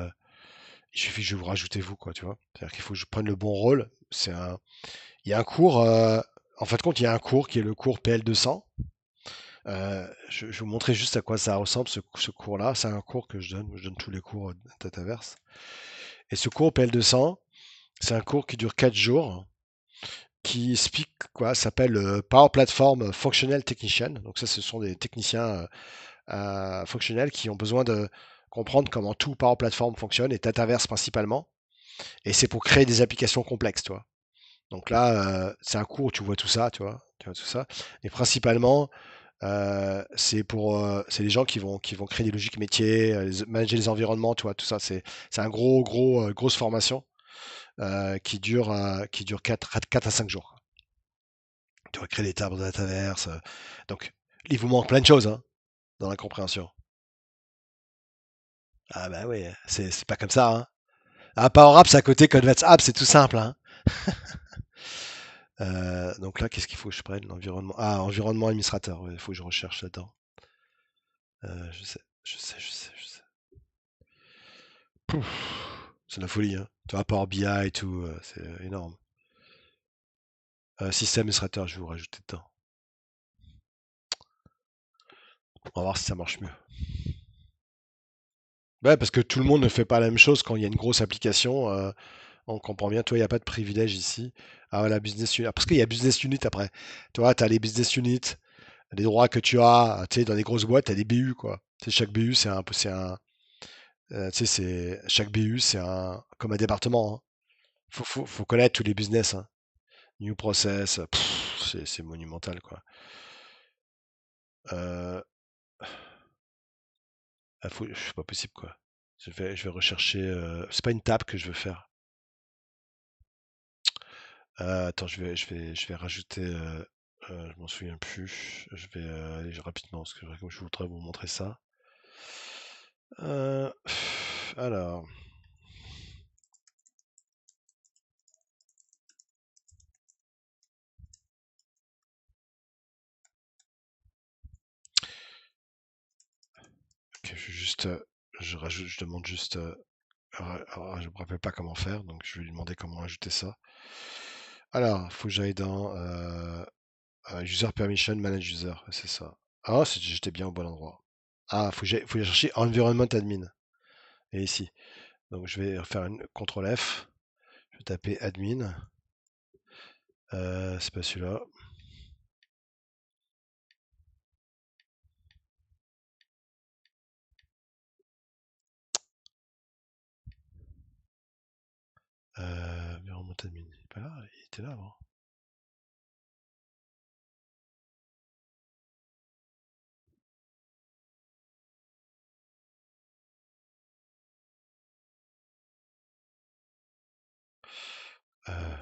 Il suffit que je vous rajoutez vous, quoi, tu vois. C'est-à-dire qu'il faut que je prenne le bon rôle. Il y a un cours. En fait, compte, il y a un cours qui est le cours PL200. Je vais vous montrer juste à quoi ça ressemble ce cours-là. C'est un cours que je donne tous les cours de Dataverse. Et ce cours PL200, c'est un cours qui dure 4 jours, qui explique quoi, s'appelle Power Platform Functional Technician. Donc ça, ce sont des techniciens fonctionnels qui ont besoin de comprendre comment tout Power Platform fonctionne et Dataverse principalement. Et c'est pour créer des applications complexes, tu vois. Donc là, c'est un cours où tu vois tout ça, tu vois tout ça. Et principalement, c'est les gens qui vont créer des logiques métiers, manager les environnements, tu vois, tout ça. C'est un grosse formation qui dure 4 à 5 jours. Tu vas créer des tables de Dataverse. Donc, il vous manque plein de choses hein, dans la compréhension. Ah bah oui, c'est pas comme ça. Hein. Ah, Power Apps à côté, Convex Apps, c'est tout simple. Hein. Donc là, qu'est-ce qu'il faut que je prenne? L'environnement. Ah, environnement administrateur. Il faut que je recherche là-dedans. Je sais. Pouf, c'est la folie. Hein. Tu vois, Power BI et tout, c'est énorme. Système administrateur, je vais vous rajouter dedans. On va voir si ça marche mieux. Ouais, parce que tout le monde ne fait pas la même chose quand il y a une grosse application. On comprend bien, toi, il n'y a pas de privilège ici. Ah voilà, business unit. Parce qu'il y a business unit après. Tu vois, tu as les business units, les droits que tu as, tu sais, dans les grosses boîtes, tu as des BU, quoi. Tu sais, chaque BU, tu sais, chaque BU, c'est comme un département. Hein. Faut connaître tous les business. Hein. New process, c'est monumental, quoi. Euh, c'est pas possible, quoi. Je vais rechercher. C'est pas une table que je veux faire. Attends, je vais rajouter. Je m'en souviens plus. Je vais aller rapidement parce que comme je voudrais vous montrer ça. Alors, ok, je demande juste. Alors, je me rappelle pas comment faire, donc je vais lui demander comment ajouter ça. Alors, faut que j'aille dans User Permission, Manage User, c'est ça. Ah, j'étais bien au bon endroit. Ah, faut que j'aille chercher Environment Admin. Et ici. Donc je vais faire une CTRL F. Je vais taper admin. C'est pas celui-là. Environnement admin. Il est pas là, il était là avant. Euh,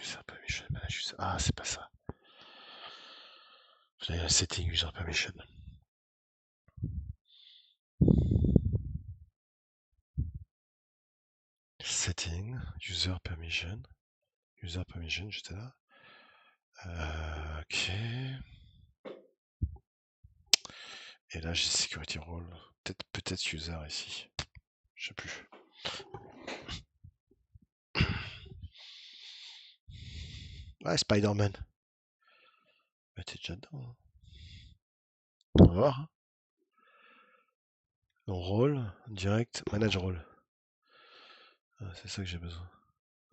user permission, manage user. Ah, c'est pas ça. J'ai setting user permission. Setting, user permission. User permission, j'étais là. Ok. Et là, j'ai security role. Peut-être user ici. Je sais plus. Ouais, Spider-Man. Bah, t'es déjà dedans. Hein. On va voir. Hein. Donc, rôle, direct, manage role. Ah, c'est ça que j'ai besoin.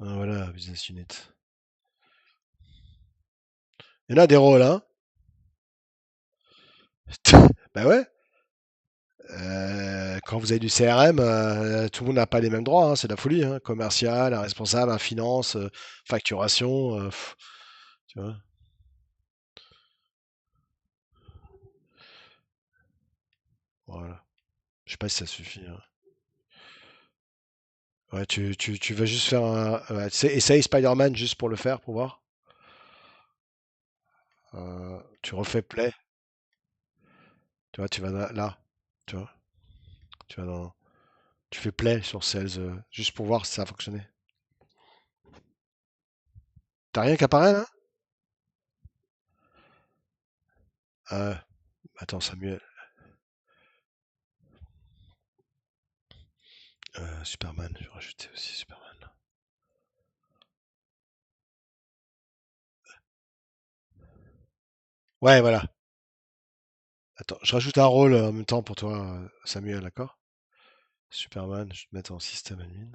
Ah, voilà, business unit. Il y en a des rôles, hein. Bah ouais. Quand vous avez du CRM, tout le monde n'a pas les mêmes droits, hein, c'est de la folie. Hein. Commercial, un responsable, un finance, facturation, tu vois. Voilà. Je sais pas si ça suffit. Hein. Ouais, tu vas juste faire un. Ouais, essaye Spider-Man juste pour le faire, pour voir. Tu refais play. Tu vois, tu vas là. Tu vois, tu vas dans. Tu fais play sur Sales juste pour voir si ça a fonctionné. T'as rien qui apparaît là? Euh, Attends, Samuel. Superman, je vais rajouter aussi Superman. Ouais, voilà. Attends, je rajoute un rôle en même temps pour toi, Samuel, d'accord? Superman, je vais te mettre en système admin.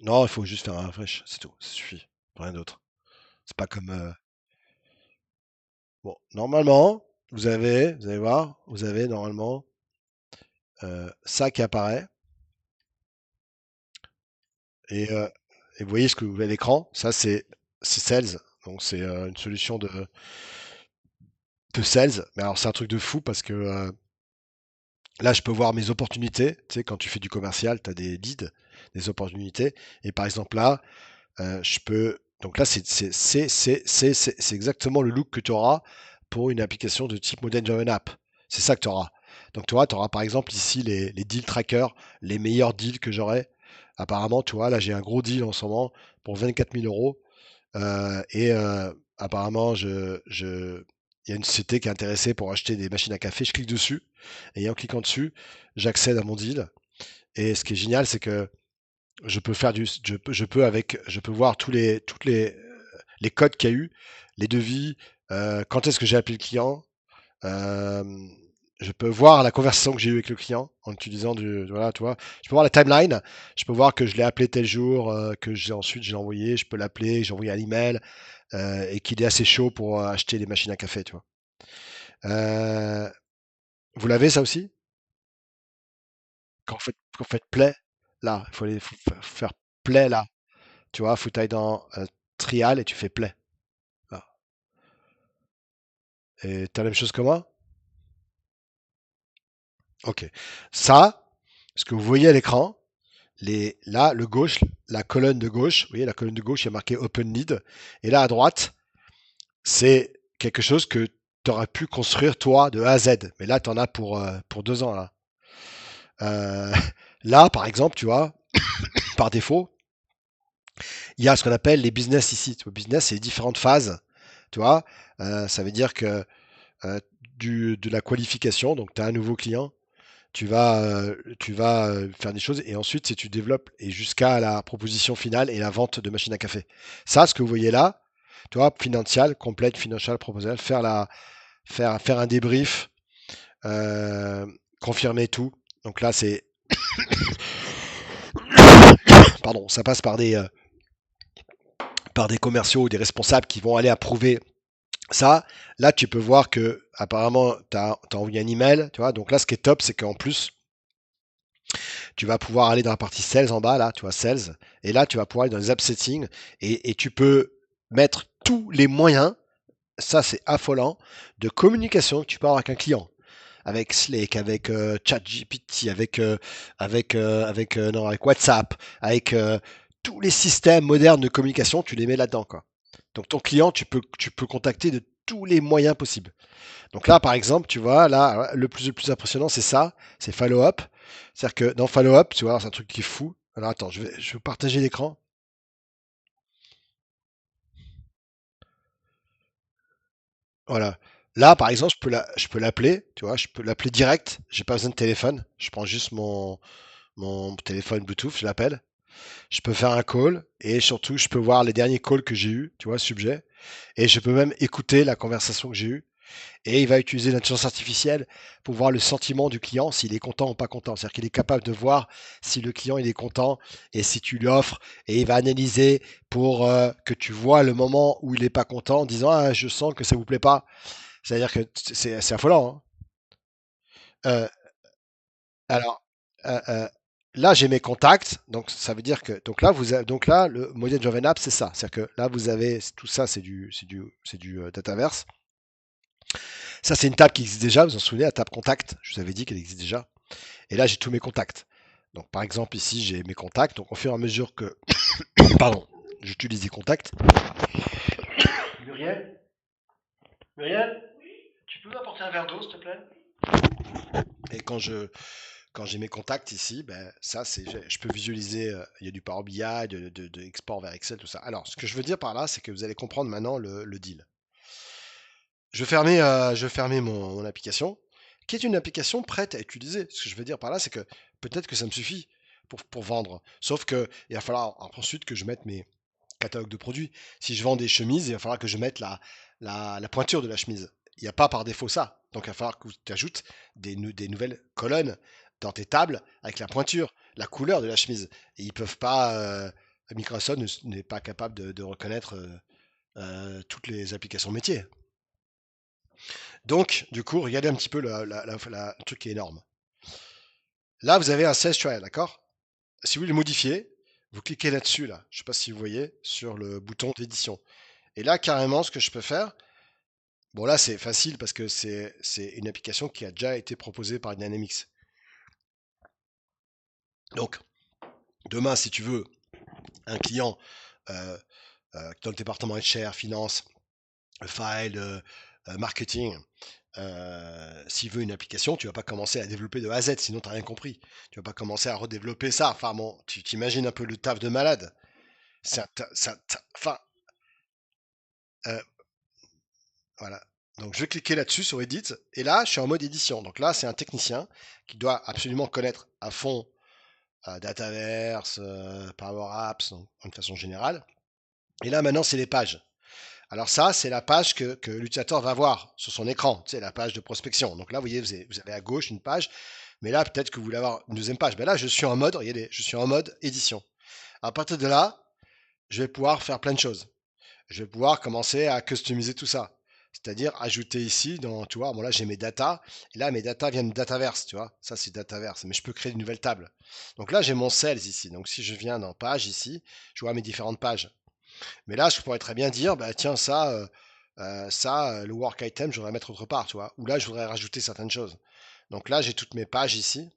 Non, il faut juste faire un refresh, c'est tout, ça suffit. Rien d'autre. C'est pas comme. Bon, normalement, vous allez voir, vous avez normalement ça qui apparaît. Et, euh, et vous voyez ce que vous avez à l'écran, ça c'est Sales. Donc c'est une solution de Sales. Mais alors c'est un truc de fou parce que là je peux voir mes opportunités. Tu sais, quand tu fais du commercial, tu as des leads, des opportunités. Et par exemple là, je peux. Donc là, c'est exactement le look que tu auras pour une application de type Modern Driven App. C'est ça que tu auras. Donc tu auras par exemple ici les deal trackers, les meilleurs deals que j'aurai. Apparemment, tu vois, là j'ai un gros deal en ce moment pour 24 000 euros. Apparemment, il y a une société qui est intéressée pour acheter des machines à café. Je clique dessus et en cliquant dessus, j'accède à mon deal. Et ce qui est génial, c'est que je peux voir les codes qu'il y a eu, les devis, quand est-ce que j'ai appelé le client. euh, je peux voir la conversation que j'ai eue avec le client en utilisant voilà, tu vois. Je peux voir la timeline. Je peux voir que je l'ai appelé tel jour, que j'ai envoyé. Je peux l'appeler, j'ai envoyé un email et qu'il est assez chaud pour acheter des machines à café, tu vois. Euh, vous l'avez ça aussi? Quand vous faites play, là, faut faire play là. Tu vois, faut que tu ailles dans trial et tu fais play. Là. Et t'as la même chose que moi? Ok. Ça, ce que vous voyez à l'écran, là, le gauche, la colonne de gauche, vous voyez, la colonne de gauche, il y a marqué Open Lead. Et là, à droite, c'est quelque chose que tu aurais pu construire toi de A à Z. Mais là, tu en as pour 2 ans. Là. Euh, là, par exemple, tu vois, par défaut, il y a ce qu'on appelle les business ici. Tu vois, business, c'est les différentes phases. Tu vois, ça veut dire que euh, de la qualification, donc tu as un nouveau client, tu vas faire des choses et ensuite si tu développes et jusqu'à la proposition finale et la vente de machines à café. Ça, ce que vous voyez là, tu vois, financial, complete financial proposal, faire un débrief, euh, confirmer tout. Donc là, pardon, ça passe par des commerciaux ou des responsables qui vont aller approuver ça. Là, tu peux voir que apparemment, tu as envoyé un email, tu vois. Donc là, ce qui est top, c'est qu'en plus, tu vas pouvoir aller dans la partie sales en bas, là, tu vois, sales. Et là, tu vas pouvoir aller dans les app settings et tu peux mettre tous les moyens, ça c'est affolant, de communication que tu peux avoir avec un client. Avec Slack, avec ChatGPT, non, avec WhatsApp, avec tous les systèmes modernes de communication, tu les mets là-dedans, quoi. Donc ton client, tu peux contacter de tous les moyens possibles. Donc là, par exemple, tu vois, là, le plus impressionnant, c'est ça, c'est follow-up. C'est-à-dire que dans follow-up, tu vois, c'est un truc qui est fou. Alors attends, je vais partager l'écran. Voilà. Là, par exemple, je peux l'appeler, tu vois, je peux l'appeler direct. J'ai pas besoin de téléphone. Je prends juste mon téléphone Bluetooth, je l'appelle. Je peux faire un call et surtout, je peux voir les derniers calls que j'ai eus, tu vois, sujet. Et je peux même écouter la conversation que j'ai eue. Et il va utiliser l'intelligence artificielle pour voir le sentiment du client, s'il est content ou pas content. C'est-à-dire qu'il est capable de voir si le client il est content et si tu lui offres, et il va analyser pour que tu vois le moment où il n'est pas content en disant ah, je sens que ça vous plaît pas. C'est-à-dire que c'est affolant. Hein. Euh, alors, euh, euh, là, j'ai mes contacts. Donc, ça veut dire que donc là, le modèle Joven App, c'est ça. C'est-à-dire que là, vous avez tout ça, c'est du Dataverse. Ça, c'est une table qui existe déjà. Vous vous en souvenez, la table contact. Je vous avais dit qu'elle existe déjà. Et là, j'ai tous mes contacts. Donc, par exemple, ici, j'ai mes contacts. Donc, au fur et à mesure que, pardon, j'utilise des contacts. Muriel, Muriel, tu peux m'apporter un verre d'eau, s'il te plaît? Et quand j'ai mes contacts ici, ben, ça, je peux visualiser. Il y a du Power BI, de export vers Excel, tout ça. Alors, ce que je veux dire par là, c'est que vous allez comprendre maintenant le deal. Je vais fermer mon application, qui est une application prête à utiliser. Ce que je veux dire par là, c'est que peut-être que ça me suffit pour vendre. Sauf que il va falloir ensuite que je mette catalogue de produits. Si je vends des chemises, il va falloir que je mette la pointure de la chemise. Il n'y a pas par défaut ça. Donc il va falloir que tu ajoutes des nouvelles colonnes dans tes tables avec la pointure, la couleur de la chemise. Et ils peuvent pas. Microsoft n'est pas capable de reconnaître toutes les applications métiers. Donc, du coup, regardez un petit peu le truc qui est énorme. Là, vous avez un CSS trial, d'accord? Si vous le modifiez, vous cliquez là-dessus, là. Je ne sais pas si vous voyez, sur le bouton d'édition. Et là, carrément, ce que je peux faire, bon là, c'est facile parce que c'est une application qui a déjà été proposée par Dynamics. Donc, demain, si tu veux un client euh, dans le département HR, finance, file, marketing, s'il veut une application, tu vas pas commencer à développer de A à Z, sinon tu n'as rien compris. Tu vas pas commencer à redévelopper ça. Enfin bon, tu t'imagines un peu le taf de malade. Enfin, euh, voilà. Donc je vais cliquer là-dessus sur Edit, et là je suis en mode édition. Donc là c'est un technicien qui doit absolument connaître à fond Dataverse, Power Apps, donc, de façon générale. Et là maintenant c'est les pages. Alors ça, c'est la page que l'utilisateur va voir sur son écran, c'est la page de prospection. Donc là, vous voyez, vous avez à gauche une page, mais là, peut-être que vous voulez avoir une deuxième page. Ben là, je suis en mode, regardez, je suis en mode édition. À partir de là, je vais pouvoir faire plein de choses. Je vais pouvoir commencer à customiser tout ça. C'est-à-dire ajouter ici, tu vois, bon là j'ai mes data, et là mes data viennent de Dataverse, tu vois, ça c'est Dataverse, mais je peux créer une nouvelle table. Donc là j'ai mon sales ici, donc si je viens dans page ici, je vois mes différentes pages. Mais là, je pourrais très bien dire, bah tiens, le work item, je voudrais mettre autre part, tu vois. Ou là, je voudrais rajouter certaines choses. Donc là, j'ai toutes mes pages ici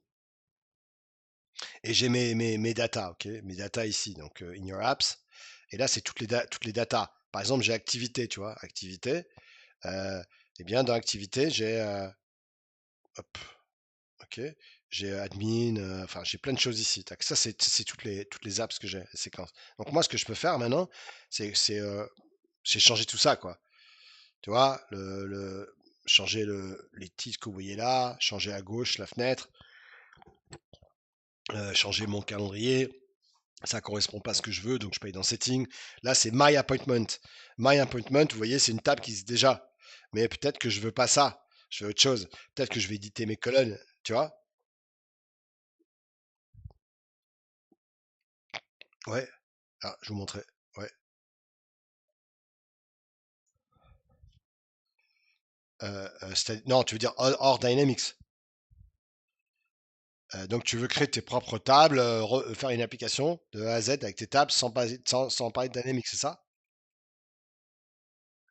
et j'ai mes data, ok, mes data ici, donc in your apps. Et là, c'est toutes les data. Par exemple, j'ai activité, tu vois, activité. Eh bien, dans activité, j'ai, hop, ok, j'ai admin, enfin, j'ai plein de choses ici. Tac. Ça, c'est toutes les apps que j'ai, les séquences. Donc moi, ce que je peux faire maintenant, c'est changer tout ça, quoi. Tu vois, changer les titres que vous voyez là, changer à gauche la fenêtre, changer mon calendrier. Ça correspond pas à ce que je veux, donc je paye dans Setting. Là, c'est My Appointment. My Appointment, vous voyez, c'est une table qui existe déjà. Mais peut-être que je veux pas ça. Je veux autre chose. Peut-être que je vais éditer mes colonnes, tu vois? Ouais. Ah, je vous montrais. Ouais. Non, tu veux dire hors Dynamics. Donc tu veux créer tes propres tables, faire une application de A à Z avec tes tables sans parler de Dynamics, c'est ça?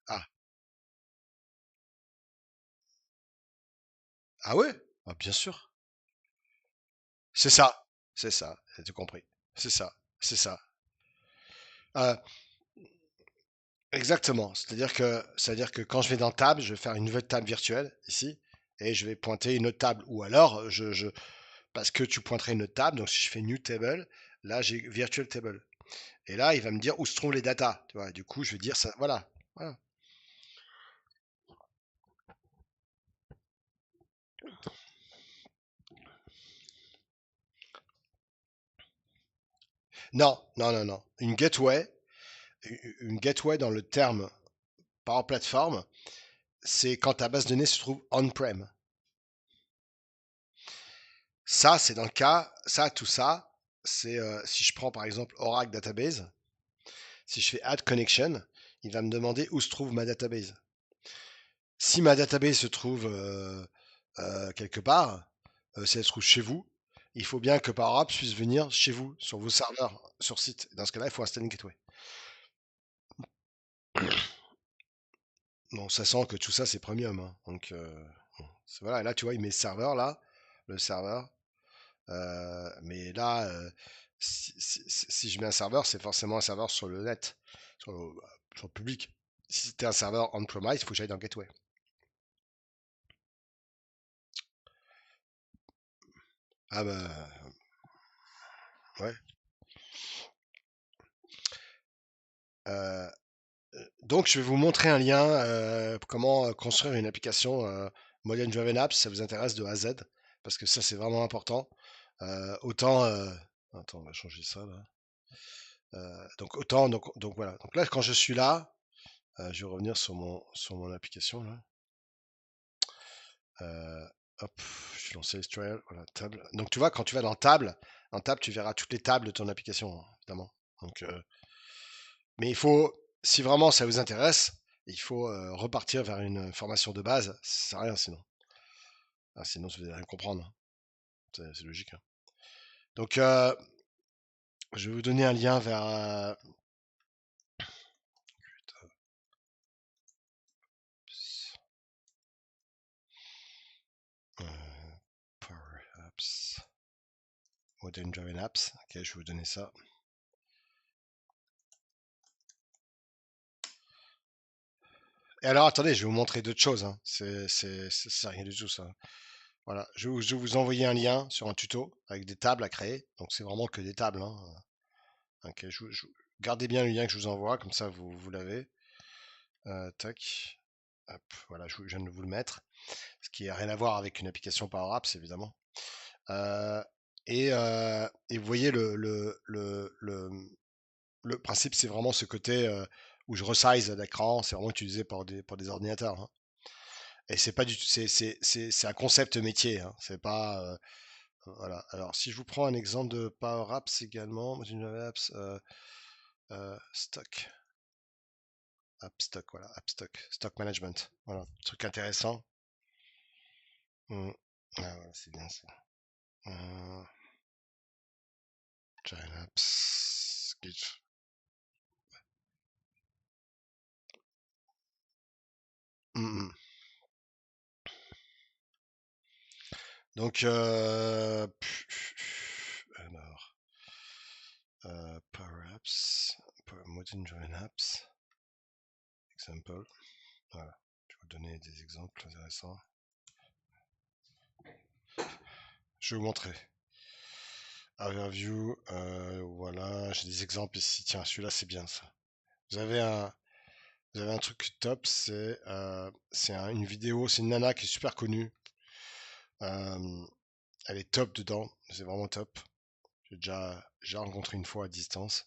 Ah, ah ouais? Ah, bien sûr. C'est ça, j'ai tout compris. C'est ça. Euh, Exactement. C'est-à-dire que quand je vais dans table, je vais faire une nouvelle table virtuelle ici, et je vais pointer une autre table. Ou alors, parce que tu pointerais une autre table, donc si je fais New Table, là j'ai Virtual Table. Et là, il va me dire où se trouvent les datas. Tu vois, et du coup, je vais dire ça. Voilà. Voilà. Non, non, non, non. Une gateway dans le terme par plateforme, c'est quand ta base de données se trouve on-prem. Ça, c'est dans le cas, tout ça, c'est si je prends par exemple Oracle Database, si je fais Add Connection, il va me demander où se trouve ma database. Si ma database se trouve quelque part, si elle se trouve chez vous, il faut bien que Power Apps puisse venir chez vous, sur vos serveurs, sur site. Dans ce cas-là, il faut installer une gateway. Bon, ça sent que tout ça, c'est premium, hein. Donc, bon, voilà, et là, tu vois, il met serveur, là, le serveur. Mais là, si je mets un serveur, c'est forcément un serveur sur le net, sur le public. Si c'était un serveur on-premise, il faut que j'aille dans Gateway. Ah bah, ouais. Euh, donc, je vais vous montrer un lien, comment construire une application Modern Driven Apps, si ça vous intéresse de A à Z, parce que ça, c'est vraiment important. Autant, attends, on va changer ça là. Donc autant, donc voilà. Donc là, quand je suis là, je vais revenir sur mon application là. Euh, hop, je suis lancé Tutorial, voilà, table. Donc tu vois, quand tu vas en table, tu verras toutes les tables de ton application, hein, évidemment. Donc, mais il faut, si vraiment ça vous intéresse, il faut repartir vers une formation de base. Ça sert à rien sinon. Ah, sinon, vous allez rien comprendre, hein. C'est logique, hein. Donc, je vais vous donner un lien vers Power Apps, Modern Driven Apps. Ok, je vais vous donner ça. Et alors, attendez, je vais vous montrer d'autres choses, hein. C'est rien du tout ça. Voilà, je vais vous envoyer un lien sur un tuto avec des tables à créer. Donc, c'est vraiment que des tables, hein. Ok, gardez bien le lien que je vous envoie, comme ça vous l'avez. Tac. Hop, voilà, je viens de vous le mettre. Ce qui n'a rien à voir avec une application Power Apps, évidemment. Euh, et vous voyez, le principe, c'est vraiment ce côté où je resize l'écran. C'est vraiment utilisé pour des ordinateurs, hein. Et c'est pas du tout, c'est un concept métier, hein. C'est pas, voilà. Alors, si je vous prends un exemple de Power Apps également, une apps, stock, app stock, voilà, app stock, stock management, voilà, truc intéressant. Ah, voilà, c'est bien ça. Euh, Giant apps, Git. Mm, mm. Donc, alors, Power Apps, Modern Join Apps, example. Voilà, je vais vous donner des exemples intéressants. Je vais vous montrer. Overview, voilà, j'ai des exemples ici. Tiens, celui-là, c'est bien ça. Vous avez un, vous avez un truc top, c'est une vidéo, c'est une nana qui est super connue. Euh, Elle est top dedans, c'est vraiment top. J'ai rencontré une fois à distance.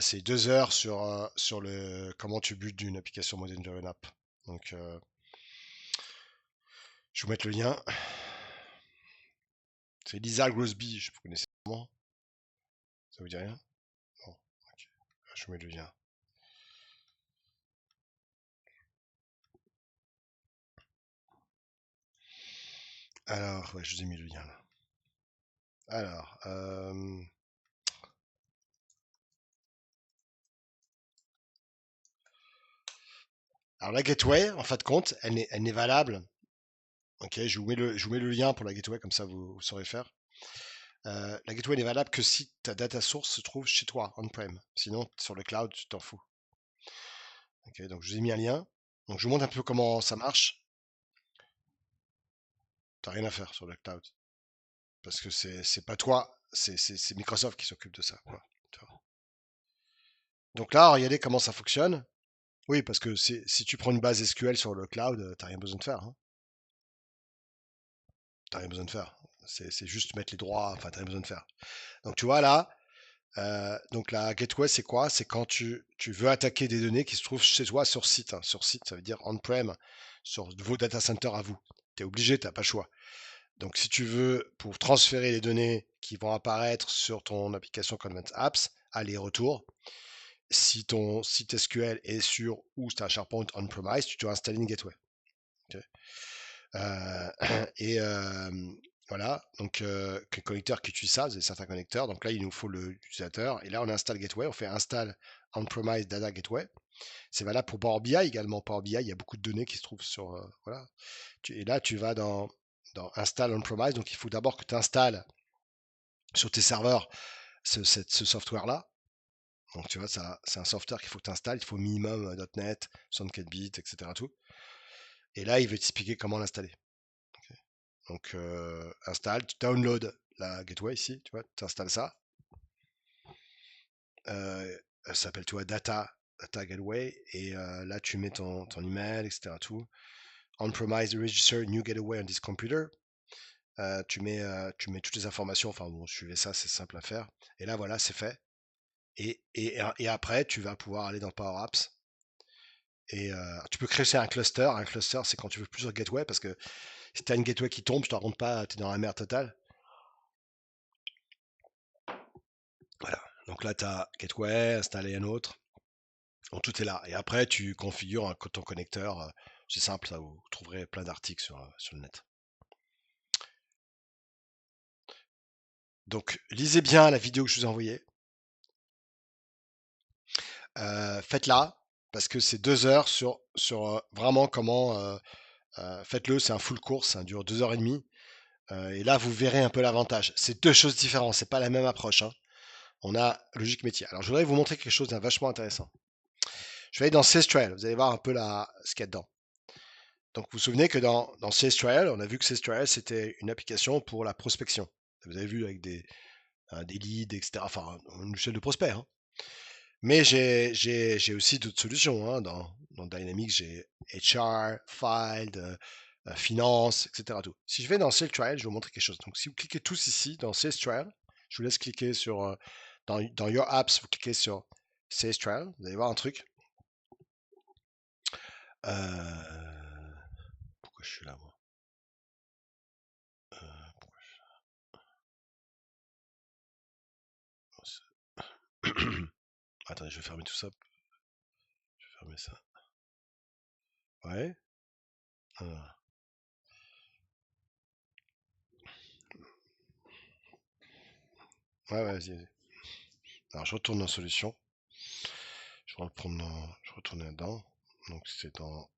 C'est 2 heures sur le comment tu butes d'une application Modern Driven App. Donc, je vais vous mettre le lien. C'est Lisa Grosby, je vous connaissez comment? Ça vous dit rien? Bon, ok. Je vous mets le lien. Alors, ouais, je vous ai mis le lien là. Alors, la gateway, en fin de compte, elle n'est valable. Ok, je vous mets le lien pour la gateway, comme ça vous saurez faire. La gateway n'est valable que si ta data source se trouve chez toi, on-prem. Sinon, sur le cloud, tu t'en fous. Ok, donc je vous ai mis un lien. Donc je vous montre un peu comment ça marche. T'as rien à faire sur le cloud. Parce que c'est pas toi, c'est Microsoft qui s'occupe de ça, quoi. Donc là, regardez comment ça fonctionne. Oui, parce que si tu prends une base SQL sur le cloud, t'as rien besoin de faire, hein. T'as rien besoin de faire. C'est juste mettre les droits, enfin, t'as rien besoin de faire. Donc tu vois là, donc la gateway, c'est quoi? C'est quand tu veux attaquer des données qui se trouvent chez toi sur site, hein. Sur site, ça veut dire on-prem, sur vos data centers à vous. Tu es obligé, tu n'as pas le choix. Donc si tu veux, pour transférer les données qui vont apparaître sur ton application Convent Apps, aller-retour, si ton site SQL est sur ou c'est un SharePoint on-premise, tu dois installer une gateway. Ok. Euh, et voilà, donc les connecteurs qui utilisent ça, vous avez certains connecteurs. Donc là, il nous faut l'utilisateur. Et là, on installe Gateway, on fait install on-premise data gateway. C'est valable pour Power BI également. Power BI, il y a beaucoup de données qui se trouvent sur. Voilà. Et là, tu vas dans install on-premise. Donc il faut d'abord que tu installes sur tes serveurs ce software-là. Donc tu vois, c'est un software qu'il faut que tu installes. Il faut minimum .NET, 64 bits, etc. Tout. Et là, il veut t'expliquer comment l'installer. Donc, installe, tu download la gateway ici, tu vois, tu installes ça. Ça s'appelle, tu vois, data gateway. Et là, tu mets ton email, etc. Tout. On-premise register new gateway on this computer. Tu mets toutes les informations. Enfin, bon, suivez ça, c'est simple à faire. Et là, voilà, c'est fait. Et après, tu vas pouvoir aller dans Power Apps. Et tu peux créer aussi un cluster. Un cluster, c'est quand tu veux plusieurs gateways, parce que si tu as une gateway qui tombe, je te raconte pas, tu es dans la merde totale. Voilà. Donc là, tu as gateway, installer un autre. Donc tout est là. Et après, tu configures ton connecteur. C'est simple, ça, vous trouverez plein d'articles sur le net. Donc, lisez bien la vidéo que je vous ai envoyée. Faites-la, parce que c'est 2 heures sur vraiment comment. Faites-le, c'est un full course, ça dure 2 heures et demie. Et là, vous verrez un peu l'avantage. C'est deux choses différentes, c'est pas la même approche, hein. On a logique métier. Alors, je voudrais vous montrer quelque chose d'un vachement intéressant. Je vais aller dans Sales Trial, vous allez voir un peu ce qu'il y a dedans. Donc, vous vous souvenez que dans Sales Trial, on a vu que Sales Trial, c'était une application pour la prospection. Vous avez vu avec des leads, etc. Enfin, une chaîne de prospects, hein. Mais j'ai aussi d'autres solutions, hein. Dans Dynamics, j'ai HR, Filed, Finance, etc. Tout. Si je vais dans Sales Trial, je vais vous montrer quelque chose. Donc, si vous cliquez tous ici dans Sales Trial, je vous laisse cliquer sur dans Your Apps, vous cliquez sur Sales Trial, vous allez voir un truc. Pourquoi je suis là, moi? Pourquoi Attendez, je vais fermer tout ça. Je vais fermer ça. Ouais. Ah. Ouais, vas-y. Alors, je retourne dans Solutions. Je retourne là-dedans. Donc, c'est dans.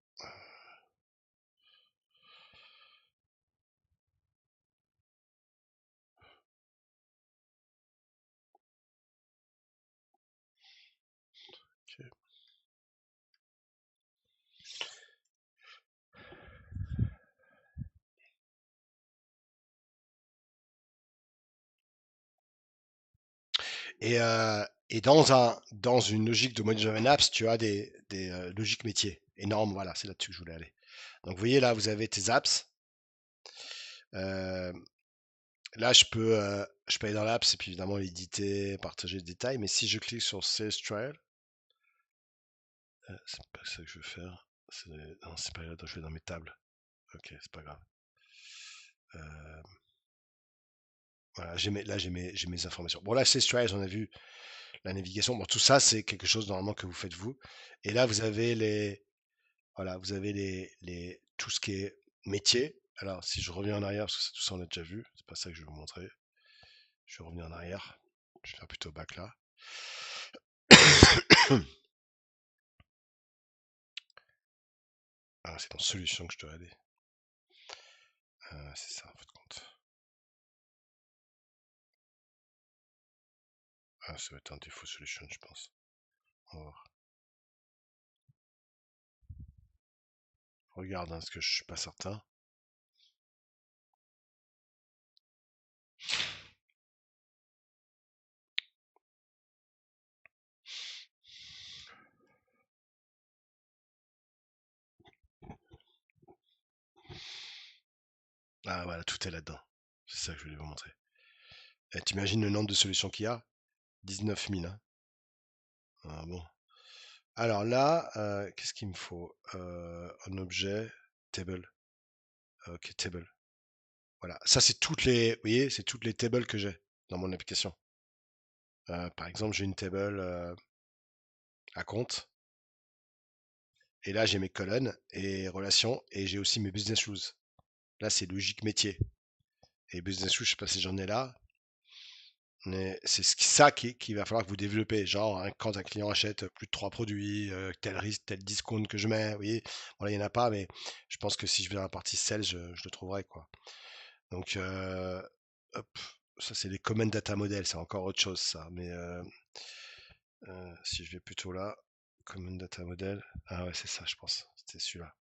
Ok. Et dans une logique de Module Driven Apps, tu as des logiques métiers énormes. Voilà, c'est là-dessus que je voulais aller. Donc, vous voyez, là, vous avez tes apps. Euh, Là, je peux aller dans l'apps et puis évidemment l'éditer, partager les détails. Mais si je clique sur Sales Trial, c'est pas ça que je veux faire. Non, c'est pas là, je vais dans mes tables. Ok, c'est pas grave. Euh, voilà, là, j'ai mes informations. Bon, là, Sales Trial, on a vu la navigation. Bon, tout ça, c'est quelque chose normalement que vous faites vous. Et là, vous avez voilà, vous avez tout ce qui est métier. Alors, si je reviens en arrière, parce que tout ça, on a déjà vu. C'est pas ça que je vais vous montrer. Je vais revenir en arrière. Je vais faire plutôt back là. Ah, c'est dans solution que je dois aller. C'est ça, en fait, compte. Ah, ça va être un défaut solution, je pense. On va voir. Regarde, hein, parce que je suis pas certain. Ah, voilà, tout est là-dedans. C'est ça que je voulais vous montrer. Et t'imagines le nombre de solutions qu'il y a? 19 000, hein. Ah, bon. Alors là, qu'est-ce qu'il me faut? Un objet, table. Ok, table. Voilà. Ça, c'est vous voyez, c'est toutes les tables que j'ai dans mon application. Par exemple, j'ai une table à compte. Et là, j'ai mes colonnes et relations. Et j'ai aussi mes business rules. Là, c'est logique métier. Et business rules, je sais pas si j'en ai là. Mais c'est ça qui va falloir que vous développez. Genre, hein, quand un client achète plus de 3 produits, tel risque, tel discount que je mets, vous voyez, voilà, il n'y en a pas, mais je pense que si je vais dans la partie sales, je le trouverai, quoi. Donc, hop, ça c'est les common data model, c'est encore autre chose, ça. Mais si je vais plutôt là, common data model, ah ouais, c'est ça, je pense, c'était celui-là.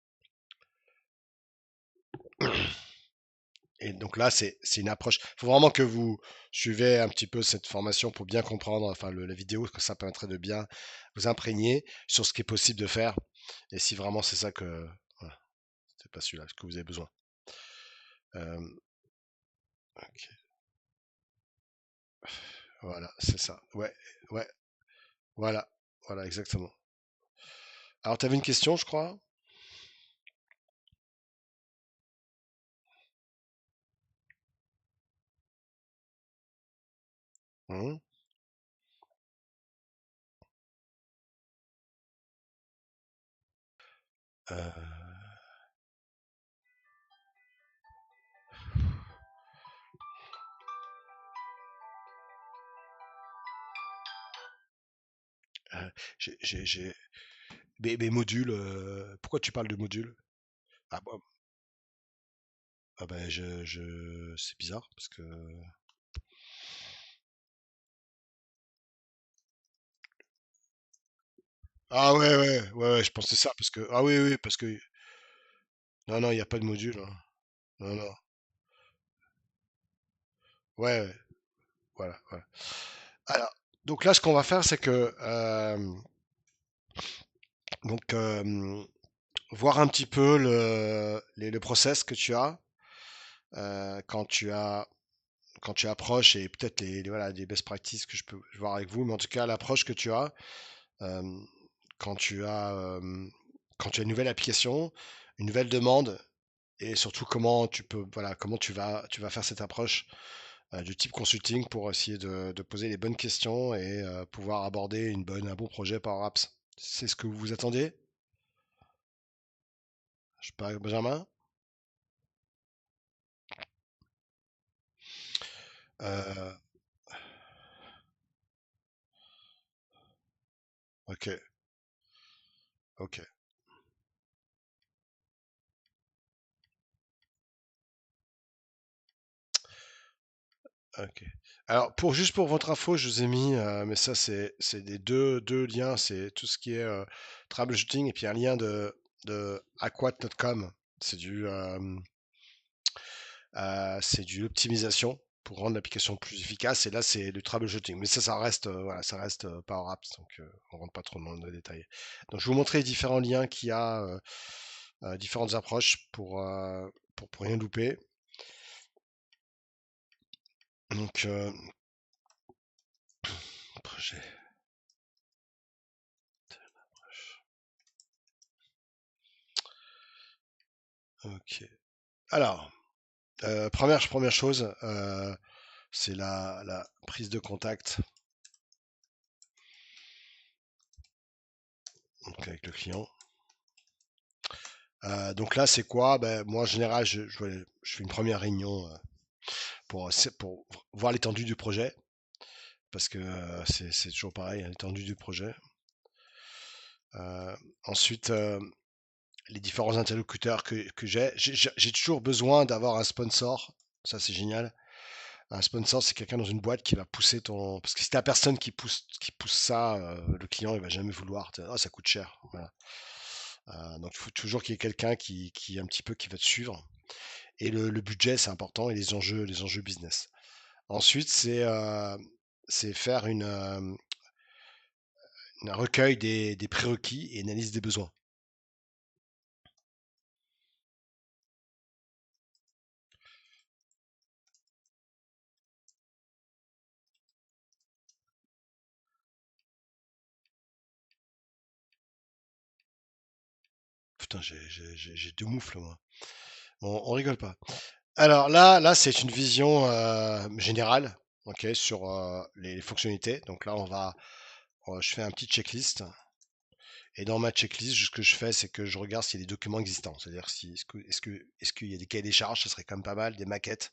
Et donc là, c'est une approche. Il faut vraiment que vous suivez un petit peu cette formation pour bien comprendre, enfin, la vidéo, que ça permettrait de bien vous imprégner sur ce qui est possible de faire. Et si vraiment c'est ça que, voilà, c'est pas celui-là que vous avez besoin. Euh, ok, voilà, c'est ça. Ouais, ouais. Voilà, voilà, exactement. Alors, tu avais une question, je crois? Mhm. Euh, euh, j'ai- mes modules, pourquoi tu parles de modules? Ah, ben, c'est bizarre parce que. Ah ouais, ouais, ouais, ouais, je pensais ça parce que. Ah oui, oui, parce que. Non, non, il n'y a pas de module, hein. Non, non. Ouais, ouais, voilà, voilà. Alors, donc là, ce qu'on va faire, c'est que. Donc, voir un petit peu le process que tu as quand quand tu approches et peut-être voilà, des best practices que je peux voir avec vous, mais en tout cas, l'approche que tu as euh, quand tu as, quand tu as une nouvelle application, une nouvelle demande, et surtout comment tu peux, voilà, comment tu vas faire cette approche du type consulting pour essayer de poser les bonnes questions et pouvoir aborder un bon projet par Apps. C'est ce que vous vous attendiez? Je sais pas, Benjamin? Euh, ok, ok, ok. Alors, juste pour votre info, je vous ai mis, mais ça c'est des deux liens, c'est tout ce qui est troubleshooting et puis un lien de aquat.com. C'est c'est du optimisation pour rendre l'application plus efficace. Et là, c'est du troubleshooting. Mais ça reste, voilà, ça reste Power Apps, donc on rentre pas trop dans le détail. Donc, je vais vous montrer les différents liens qu'il y a, différentes approches pour rien louper. Donc, projet. Ok. Alors, première chose, c'est la prise de contact donc avec le client. Donc là, c'est quoi? Ben, moi, en général, je fais une première réunion pour voir l'étendue du projet, parce que c'est toujours pareil, hein, l'étendue du projet. Euh, ensuite, les différents interlocuteurs que j'ai toujours besoin d'avoir un sponsor. Ça, c'est génial. Un sponsor, c'est quelqu'un dans une boîte qui va pousser ton. Parce que si t'as personne qui pousse ça, le client, il va jamais vouloir. Oh, ça coûte cher. Voilà. Donc, il faut toujours qu'il y ait quelqu'un qui un petit peu qui va te suivre. Et le budget, c'est important, et les enjeux business. Ensuite, c'est faire un recueil des prérequis et une analyse des besoins. Putain, j'ai deux moufles, moi. On rigole pas. Alors là, c'est une vision générale, ok, sur les fonctionnalités. Donc là, je fais un petit checklist. Et dans ma checklist, ce que je fais, c'est que je regarde s'il y a des documents existants. C'est-à-dire si, est-ce qu'il y a des cahiers des charges, ça serait quand même pas mal, des maquettes.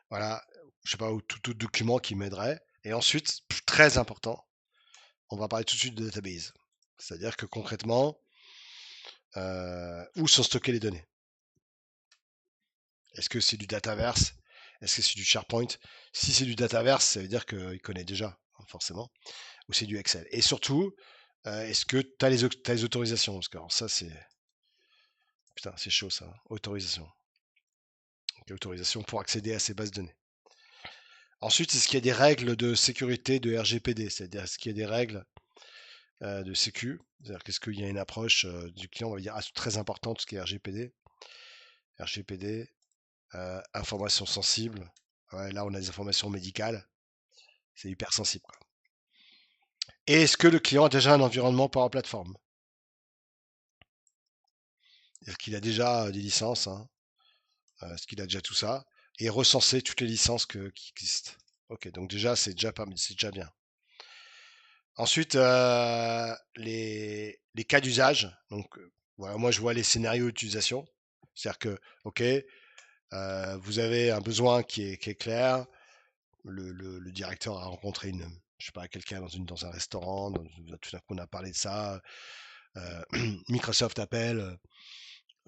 Voilà, je sais pas, ou tout document qui m'aiderait. Et ensuite, très important, on va parler tout de suite de database. C'est-à-dire que concrètement, où sont stockées les données? Est-ce que c'est du Dataverse? Est-ce que c'est du SharePoint? Si c'est du Dataverse, ça veut dire qu'il connaît déjà, hein, forcément. Ou c'est du Excel. Et surtout, est-ce que tu as, t'as les autorisations? Parce que alors ça, c'est. Putain, c'est chaud ça, hein. Autorisation. Donc, autorisation pour accéder à ces bases de données. Ensuite, est-ce qu'il y a des règles de sécurité de RGPD? C'est-à-dire, est-ce qu'il y a des règles de sécu? C'est-à-dire, qu'est-ce qu'il y a une approche du client? On va dire, ah, c'est très important tout ce qui est RGPD. RGPD, informations sensibles. Ouais, là, on a des informations médicales. C'est hyper sensible, quoi. Et est-ce que le client a déjà un environnement Power Platform? Est-ce qu'il a déjà des licences, hein? Est-ce qu'il a déjà tout ça? Et recenser toutes les licences qui existent. Ok, donc déjà, c'est déjà bien. Ensuite, les cas d'usage. Donc, voilà, moi, je vois les scénarios d'utilisation. C'est-à-dire que, ok, vous avez un besoin qui est clair. Le directeur a rencontré je sais pas, quelqu'un dans un restaurant. Tout d'un coup, on a parlé de ça. euh, Microsoft appelle.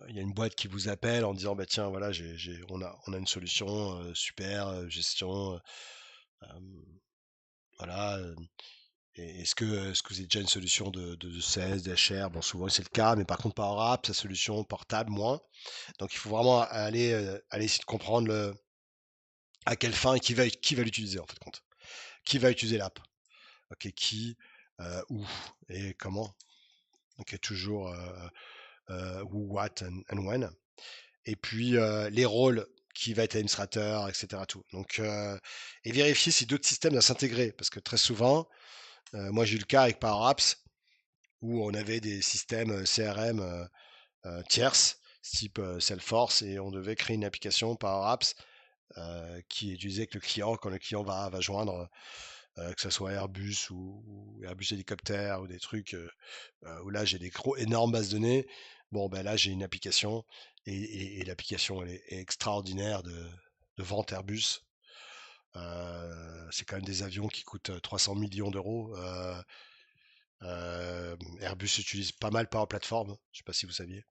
Il y a une boîte qui vous appelle en disant bah tiens voilà on a une solution super gestion euh, voilà est-ce que vous avez déjà une solution de CS, d'HR? Bon, souvent c'est le cas, mais par contre Power Apps, sa solution portable, moins. Donc il faut vraiment aller essayer de comprendre à quelle fin et qui va l'utiliser en fait compte. Qui va utiliser l'app? Ok, qui, où et comment? Ok, toujours who, what and when. Et puis les rôles, qui va être administrateur, etc. Tout. Donc, et vérifier si d'autres systèmes doivent s'intégrer, parce que très souvent, moi j'ai eu le cas avec Power Apps, où on avait des systèmes CRM tierces, type Salesforce, et on devait créer une application Power Apps qui est utilisée avec le client quand le client va joindre, que ce soit Airbus ou Airbus hélicoptère ou des trucs où là j'ai des gros énormes bases de données. Bon, ben là j'ai une application et l'application elle est extraordinaire de vente Airbus. C'est quand même des avions qui coûtent 300 millions d'euros. Airbus utilise pas mal Power Platform. Je sais pas si vous saviez.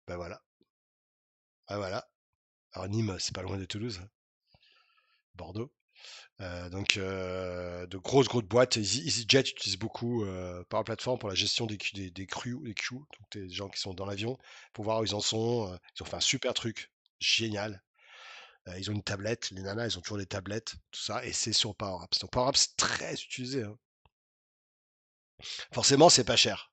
Ben voilà. Ah voilà. Alors Nîmes, c'est pas loin de Toulouse, hein, Bordeaux. Donc de grosses boîtes. EasyJet utilise beaucoup Power Platform pour la gestion des crews, donc des gens qui sont dans l'avion, pour voir où ils en sont. Ils ont fait un super truc, génial. Ils ont une tablette, les nanas, elles ont toujours des tablettes, tout ça, et c'est sur Power Apps. Donc Power Apps, c'est très utilisé, hein. Forcément, c'est pas cher.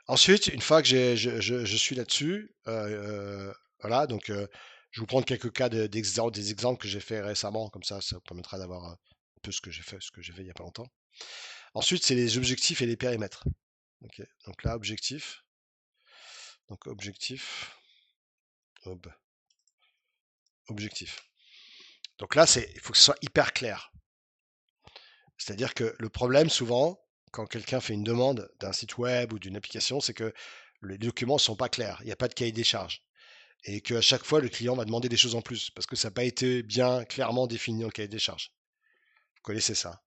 Ensuite, une fois que je suis là-dessus, voilà, donc je vais vous prendre quelques cas des exemples que j'ai fait récemment, comme ça vous permettra d'avoir un peu ce que j'ai fait il y a pas longtemps. Ensuite, c'est les objectifs et les périmètres. Ok, donc là, objectif, ob- objectif. Donc là, il faut que ce soit hyper clair. C'est-à-dire que le problème, souvent, quand quelqu'un fait une demande d'un site web ou d'une application, c'est que les documents ne sont pas clairs. Il n'y a pas de cahier des charges. Et qu'à chaque fois, le client va demander des choses en plus parce que ça n'a pas été bien clairement défini dans le cahier des charges. Vous connaissez ça.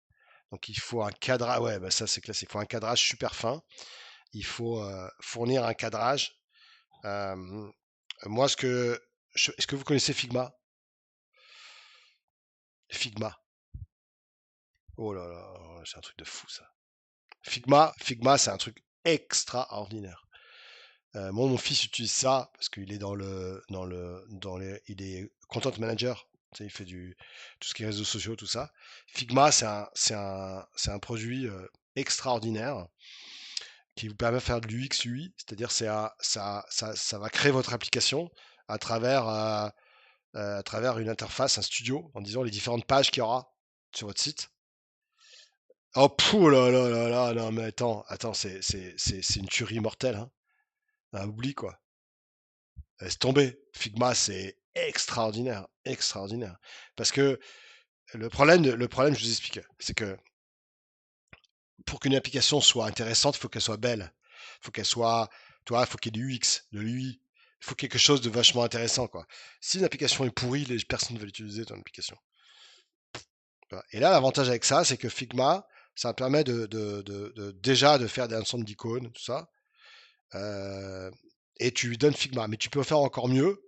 Donc il faut un cadrage, ouais, bah ça c'est classique. Il faut un cadrage super fin. Il faut fournir un cadrage. Euh, moi, est-ce que vous connaissez Figma? Figma. Oh là là, c'est un truc de fou ça. Figma, c'est un truc extraordinaire. Moi, mon fils utilise ça parce qu'il est il est content manager. Tu sais, il fait tout ce qui est réseaux sociaux, tout ça. Figma, c'est un produit extraordinaire qui vous permet de faire de l'UX UI, c'est-à-dire ça va créer votre application à à travers une interface, un studio, en disant les différentes pages qu'il y aura sur votre site. Oh, pouh là là là là, non mais attends, c'est une tuerie mortelle, hein. Ah, oublie quoi. Laisse tomber. Figma, c'est extraordinaire, extraordinaire. Parce que le problème, je vous explique, c'est que pour qu'une application soit intéressante, il faut qu'elle soit belle. Il faut qu'elle soit, tu vois, il faut qu'il y ait du UX, de l'UI. Il faut quelque chose de vachement intéressant, quoi. Si une application est pourrie, personne ne va l'utiliser, ton application. Et là, l'avantage avec ça, c'est que Figma, ça permet déjà de faire des ensembles d'icônes, tout ça. Euh, et tu lui donnes Figma. Mais tu peux faire encore mieux.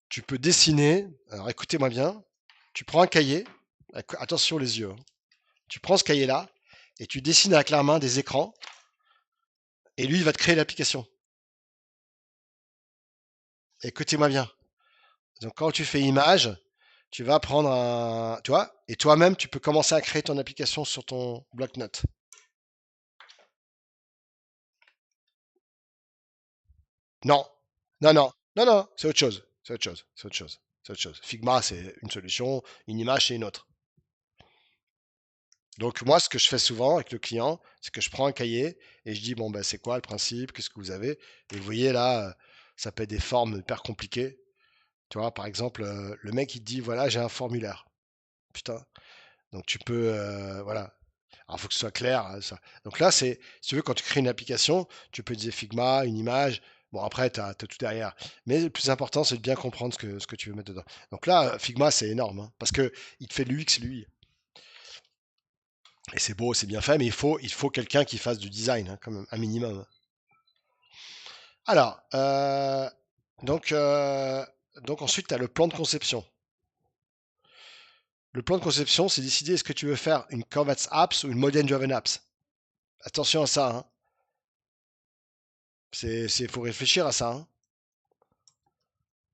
Tu peux dessiner. Alors écoutez-moi bien. Tu prends un cahier. Attention les yeux, hein. Tu prends ce cahier-là et tu dessines avec la main des écrans. Et lui, il va te créer l'application. Écoutez-moi bien. Donc quand tu fais image, tu vas prendre un. Tu vois. Et toi-même, tu peux commencer à créer ton application sur ton bloc-notes. Non. Non, non. Non, non. C'est autre chose. C'est autre chose. C'est autre chose. C'est autre chose. Figma, c'est une solution. Une image, c'est une autre. Donc moi, ce que je fais souvent avec le client, c'est que je prends un cahier et je dis, bon, ben, c'est quoi le principe? Qu'est-ce que vous avez? Et vous voyez là, ça peut être des formes hyper compliquées. Tu vois, par exemple, le mec, il te dit, voilà, j'ai un formulaire. Putain. Donc tu peux, voilà. Alors, il faut que ce soit clair, ça. Donc là, si tu veux, quand tu crées une application, tu peux utiliser Figma, une image. Bon, après, tu as tout derrière. Mais le plus important, c'est de bien comprendre ce que tu veux mettre dedans. Donc là, Figma, c'est énorme, hein, parce que il te fait l'UX, lui. Et c'est beau, c'est bien fait, mais il faut quelqu'un qui fasse du design, hein, quand même, un minimum. Alors, donc, euh, donc ensuite, tu as le plan de conception. Le plan de conception, c'est décider est-ce que tu veux faire une Canvas Apps ou une Model Driven Apps. Attention à ça, hein. Faut réfléchir à ça, hein.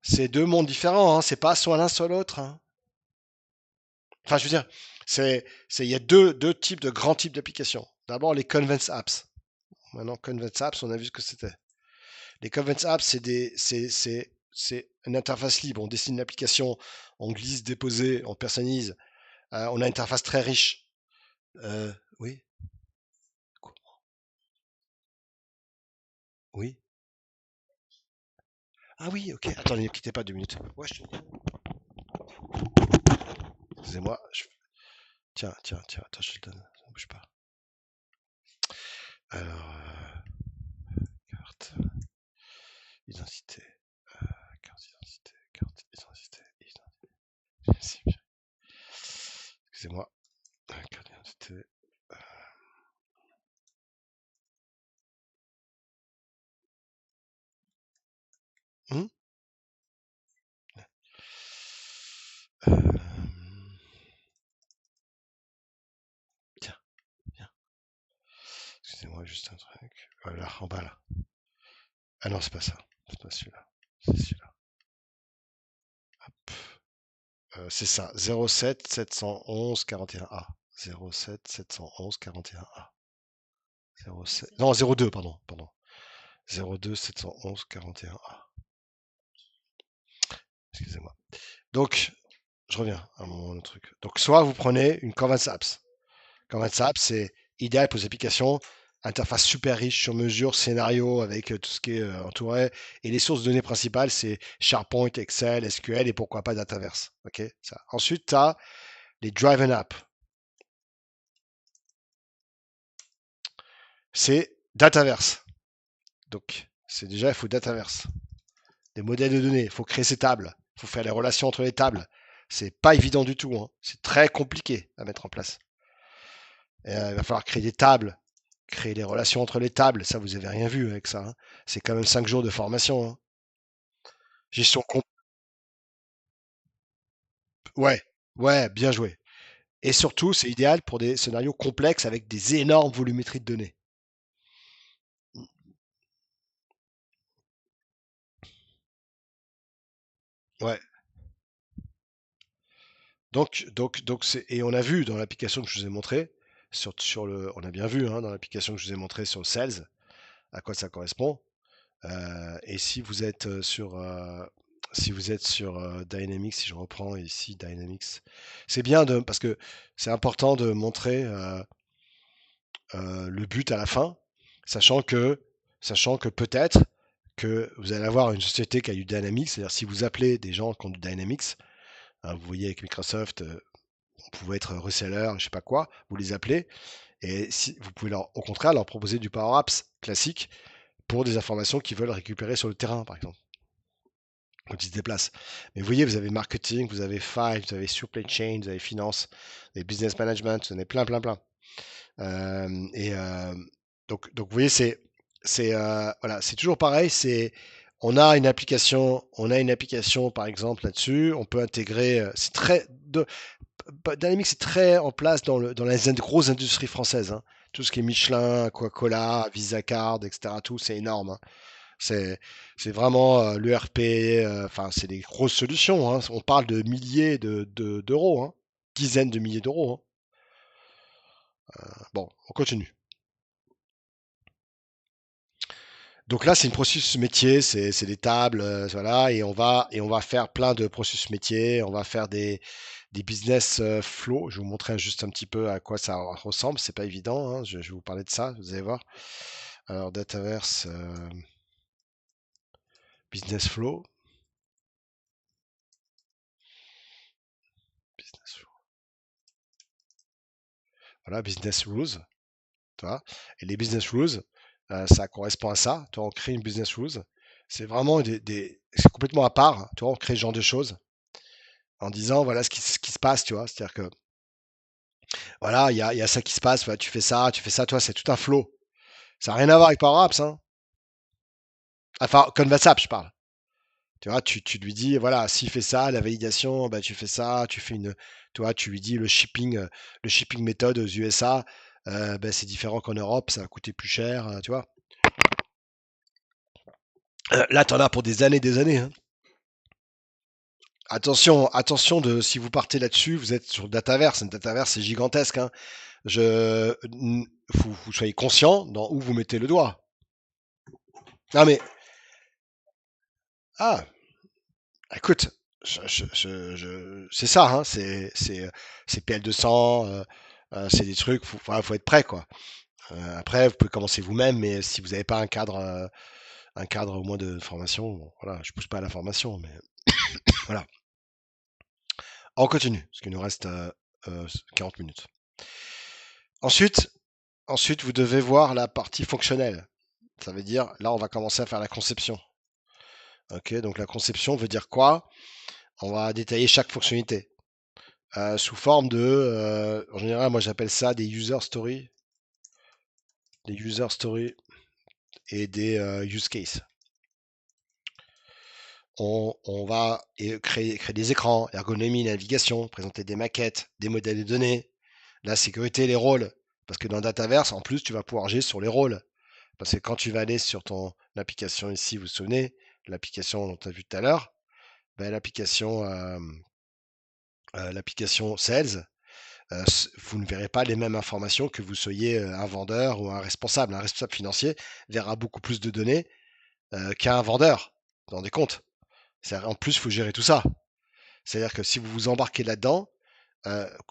C'est deux mondes différents, hein. C'est pas soit l'un soit l'autre, hein. Enfin, je veux dire, il y a deux types de grands types d'applications. D'abord, les Convents Apps. Maintenant, Convents Apps, on a vu ce que c'était. Les Convents Apps, c'est une interface libre. On dessine l'application, on glisse, dépose, on personnalise. On a une interface très riche. Oui, oui. Ah oui, ok. Attendez, ne quittez pas 2 minutes. Ouais, excusez-moi. Tiens, tiens, tiens. Attends, je te le donne. Ne bouge pas. Alors, carte identité. Carte d'identité. Carte d'identité. Excusez-moi. Carte d'identité. Hmm. Euh, Tiens, viens. Excusez-moi, juste un truc. Voilà, en bas là. Ah non, c'est pas ça. C'est pas celui-là. C'est celui-là. C'est ça. 07 711 41A. 07 711 41A. 07... Non, 02, pardon. Pardon. 02 711 41A. Excusez-moi. Donc, je reviens à mon truc. Donc, soit vous prenez une Canvas Apps. Canvas Apps, c'est idéal pour les applications. Interface super riche sur mesure, scénario avec tout ce qui est entouré. Et les sources de données principales, c'est SharePoint, Excel, SQL et pourquoi pas Dataverse. Ok, ça. Ensuite, tu as les Driven Apps. C'est Dataverse. Donc, c'est déjà, il faut Dataverse. Des modèles de données, il faut créer ces tables. Il faut faire les relations entre les tables. C'est pas évident du tout, hein. C'est très compliqué à mettre en place. Il va falloir créer des tables, créer les relations entre les tables. Ça, vous avez rien vu avec ça, hein. C'est quand même 5 jours de formation, hein. Gestion comp. Ouais, ouais, bien joué. Et surtout, c'est idéal pour des scénarios complexes avec des énormes volumétries de données. Ouais. Et on a vu dans l'application que je vous ai montré, on a bien vu, hein, dans l'application que je vous ai montré sur le Sales, à quoi ça correspond. Et si vous êtes sur Dynamics, si je reprends ici Dynamics, c'est bien parce que c'est important de montrer le but à la fin, sachant que, sachant que peut-être que vous allez avoir une société qui a du Dynamics, c'est-à-dire si vous appelez des gens qui ont du Dynamics, hein, vous voyez avec Microsoft, on pouvait être reseller, je sais pas quoi, vous les appelez, et si, vous pouvez au contraire leur proposer du Power Apps classique pour des informations qu'ils veulent récupérer sur le terrain, par exemple, quand ils se déplacent. Mais vous voyez, vous avez marketing, vous avez five, vous avez supply chain, vous avez finance, vous avez business management, vous en avez plein, plein, plein. Et donc, vous voyez, voilà, c'est toujours pareil. On a une application par exemple là-dessus. On peut intégrer. Dynamics, c'est très en place dans les grosses industries françaises, hein. Tout ce qui est Michelin, Coca-Cola, Visa Card, etc. Tout, c'est énorme, hein. C'est, c'est vraiment l'ERP. Enfin, c'est des grosses solutions, hein. On parle de milliers d'euros, hein. Dizaines de milliers d'euros, hein. Bon, on continue. Donc là, c'est une processus métier, c'est des tables, voilà, et on va faire plein de processus métiers. On va faire des business flows. Je vais vous montrer juste un petit peu à quoi ça ressemble. C'est pas évident, hein. Je vais vous parler de ça, vous allez voir. Alors, Dataverse business flow. Business flow. Voilà, business rules. Tu vois. Et les business rules, ça correspond à ça. Tu vois, on crée une business rules. C'est vraiment c'est complètement à part. Tu vois, on crée ce genre de choses en disant voilà ce qui se passe, tu vois. C'est-à-dire que voilà, il y a ça qui se passe, voilà, tu fais ça, toi, c'est tout un flow. Ça n'a rien à voir avec Power Apps, hein. Enfin, comme WhatsApp, je parle. Tu vois, tu lui dis, voilà, s'il fait ça, la validation, bah, tu fais ça, tu fais une, tu vois, tu lui dis le shipping méthode aux USA, bah, c'est différent qu'en Europe, ça va coûter plus cher, tu vois. Là, t'en as pour des années, hein. Attention, attention de si vous partez là-dessus, vous êtes sur le Dataverse. Une Dataverse, c'est gigantesque, hein. Vous soyez conscient dans où vous mettez le doigt. Ah mais ah, écoute, c'est ça, hein, c'est PL200, c'est des trucs, faut être prêt, quoi. Après, vous pouvez commencer vous-même, mais si vous n'avez pas un cadre au moins de formation, bon, voilà, je pousse pas à la formation, mais voilà. On continue, parce qu'il nous reste 40 minutes. Ensuite, ensuite, vous devez voir la partie fonctionnelle. Ça veut dire, là, on va commencer à faire la conception. Ok, donc la conception veut dire quoi? On va détailler chaque fonctionnalité. Sous forme en général, moi j'appelle ça des user stories, et des use cases. On va créer des écrans, ergonomie, navigation, présenter des maquettes, des modèles de données, la sécurité, les rôles. Parce que dans Dataverse, en plus, tu vas pouvoir gérer sur les rôles. Parce que quand tu vas aller sur ton application ici, vous vous souvenez, l'application dont tu as vu tout à l'heure, ben, l'application Sales, vous ne verrez pas les mêmes informations que vous soyez un vendeur ou un responsable. Un responsable financier verra beaucoup plus de données qu'un vendeur. Vous vous rendez compte? En plus, il faut gérer tout ça. C'est-à-dire que si vous vous embarquez là-dedans,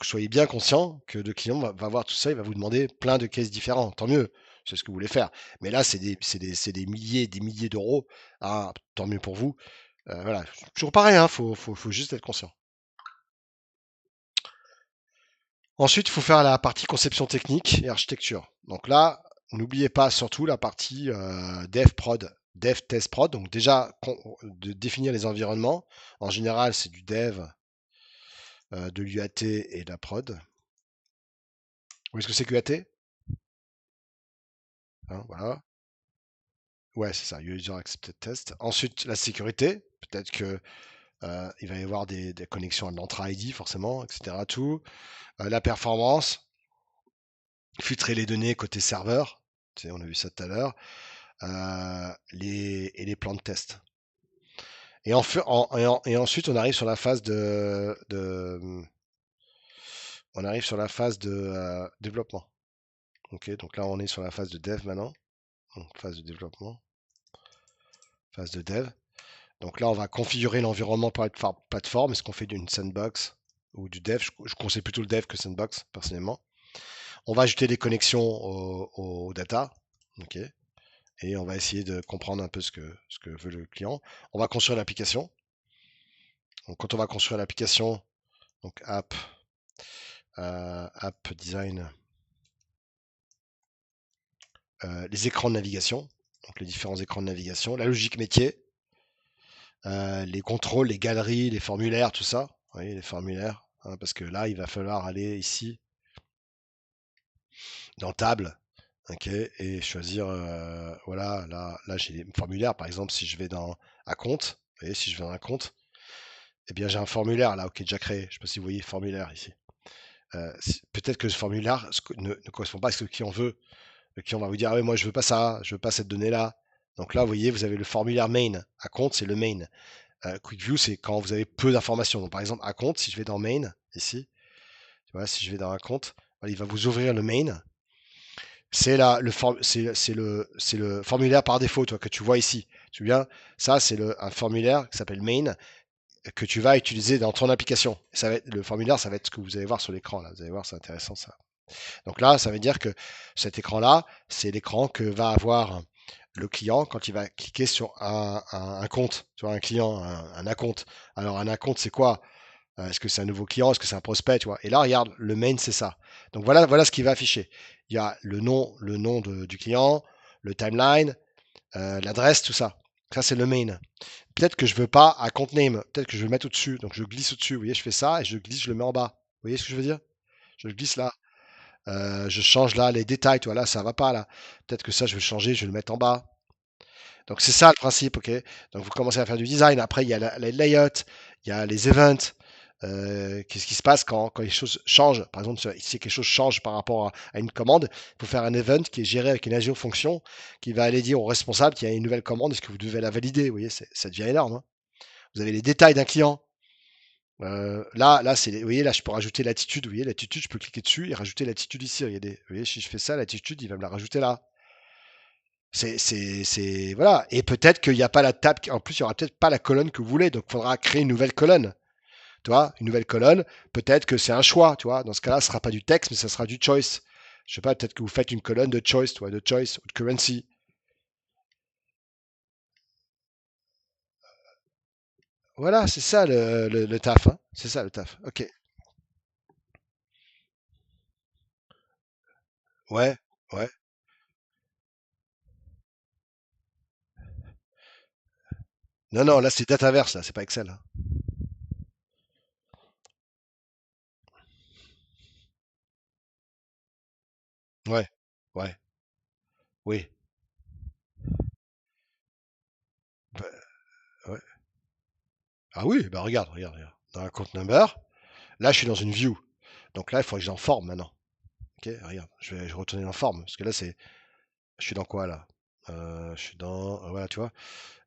soyez bien conscient que le client va voir tout ça, il va vous demander plein de cases différents. Tant mieux, c'est ce que vous voulez faire. Mais là, c'est des milliers et des milliers d'euros. Ah, tant mieux pour vous. Voilà, toujours pareil, hein, faut juste être conscient. Ensuite, il faut faire la partie conception technique et architecture. Donc là, n'oubliez pas surtout la partie dev test prod. Donc déjà, de définir les environnements. En général, c'est du dev, de l'UAT et de la prod. Vous voyez ce que c'est que UAT? Hein, voilà. Ouais, c'est ça, User Accepted Test. Ensuite, la sécurité. Peut-être que il va y avoir des connexions à l'Entra ID, forcément, etc. Tout. La performance, filtrer les données côté serveur. Tu sais, on a vu ça tout à l'heure. Et les plans de test. Et ensuite, on arrive sur la phase on arrive sur la phase de développement. Ok, donc là, on est sur la phase de dev maintenant. Donc, phase de développement, phase de dev. Donc là, on va configurer l'environnement par plateforme. Est-ce qu'on fait d'une sandbox ou du dev? Je conseille plutôt le dev que sandbox, personnellement. On va ajouter des connexions aux data. Ok. Et on va essayer de comprendre un peu ce que veut le client. On va construire l'application. Donc quand on va construire l'application, donc app design, les écrans de navigation, donc les différents écrans de navigation, la logique métier, les contrôles, les galeries, les formulaires, tout ça. Vous voyez, les formulaires, hein, parce que là, il va falloir aller ici dans table, ok, et choisir, voilà, là j'ai les formulaires, par exemple, si je vais dans à compte, vous voyez, si je vais dans un compte, eh bien j'ai un formulaire là, ok, déjà créé. Je ne sais pas si vous voyez formulaire ici. Peut-être que ce formulaire ne correspond pas à ce que le client veut. Le client va vous dire, ah ouais, moi je veux pas ça, je veux pas cette donnée-là. Donc là, vous voyez, vous avez le formulaire main. À compte, c'est le main. Quick View, c'est quand vous avez peu d'informations. Donc par exemple, à compte, si je vais dans main, ici, voilà, si je vais dans un compte, voilà, il va vous ouvrir le main. C'est le formulaire par défaut, toi, que tu vois ici. Tu te souviens, ça, c'est un formulaire qui s'appelle main. que tu vas utiliser dans ton application. Ça va être, le formulaire, ça va être ce que vous allez voir sur l'écran là. Vous allez voir, c'est intéressant ça. Donc là, ça veut dire que cet écran-là, c'est l'écran que va avoir le client quand il va cliquer sur un compte, tu vois, un client, un acompte. Alors un acompte, c'est quoi? Est-ce que c'est un nouveau client? Est-ce que c'est un prospect? Tu vois? Et là, regarde, le main, c'est ça. Donc voilà ce qu'il va afficher. Il y a le nom du client, le timeline, l'adresse, tout ça. Ça, c'est le main. Peut-être que je veux pas un compte name. Peut-être que je veux le mettre au-dessus. Donc je glisse au-dessus. Vous voyez, je fais ça et je glisse, je le mets en bas. Vous voyez ce que je veux dire? Je le glisse là. Je change là les détails, tu vois, là, ça va pas, là. Peut-être que ça, je vais le changer, je vais le mettre en bas. Donc, c'est ça le principe, ok? Donc, vous commencez à faire du design. Après, il y a la layout, il y a les events. Qu'est-ce qui se passe quand les choses changent? Par exemple, si quelque chose change par rapport à une commande, il faut faire un event qui est géré avec une Azure Function qui va aller dire au responsable qu'il y a une nouvelle commande, est-ce que vous devez la valider? Vous voyez, ça devient énorme, hein. Vous avez les détails d'un client. Là, vous voyez, là, je peux rajouter l'attitude. Vous voyez, l'attitude, je peux cliquer dessus et rajouter l'attitude ici. Regardez. Vous voyez, si je fais ça, l'attitude, il va me la rajouter là. Voilà. Et peut-être qu'il n'y a pas la table. En plus, il n'y aura peut-être pas la colonne que vous voulez. Donc, il faudra créer une nouvelle colonne. Tu vois, une nouvelle colonne. Peut-être que c'est un choix. Tu vois, dans ce cas-là, ce ne sera pas du texte, mais ça sera du choice. Je sais pas, peut-être que vous faites une colonne de choice, tu vois, de choice ou de currency. Voilà, c'est ça le taf, hein. C'est ça le taf. Ok. Ouais, ouais. Non, non, là, c'est Dataverse, là, c'est pas Excel, hein. Ouais, ouais, oui. Bah, ouais. Ah oui, bah regarde, regarde, regarde. Dans un compte number, là je suis dans une view. Donc là, il faut que j'en forme maintenant. Ok, regarde, je vais retourner en forme. Parce que là, c'est. Je suis dans quoi là? Je suis dans. Voilà, tu vois.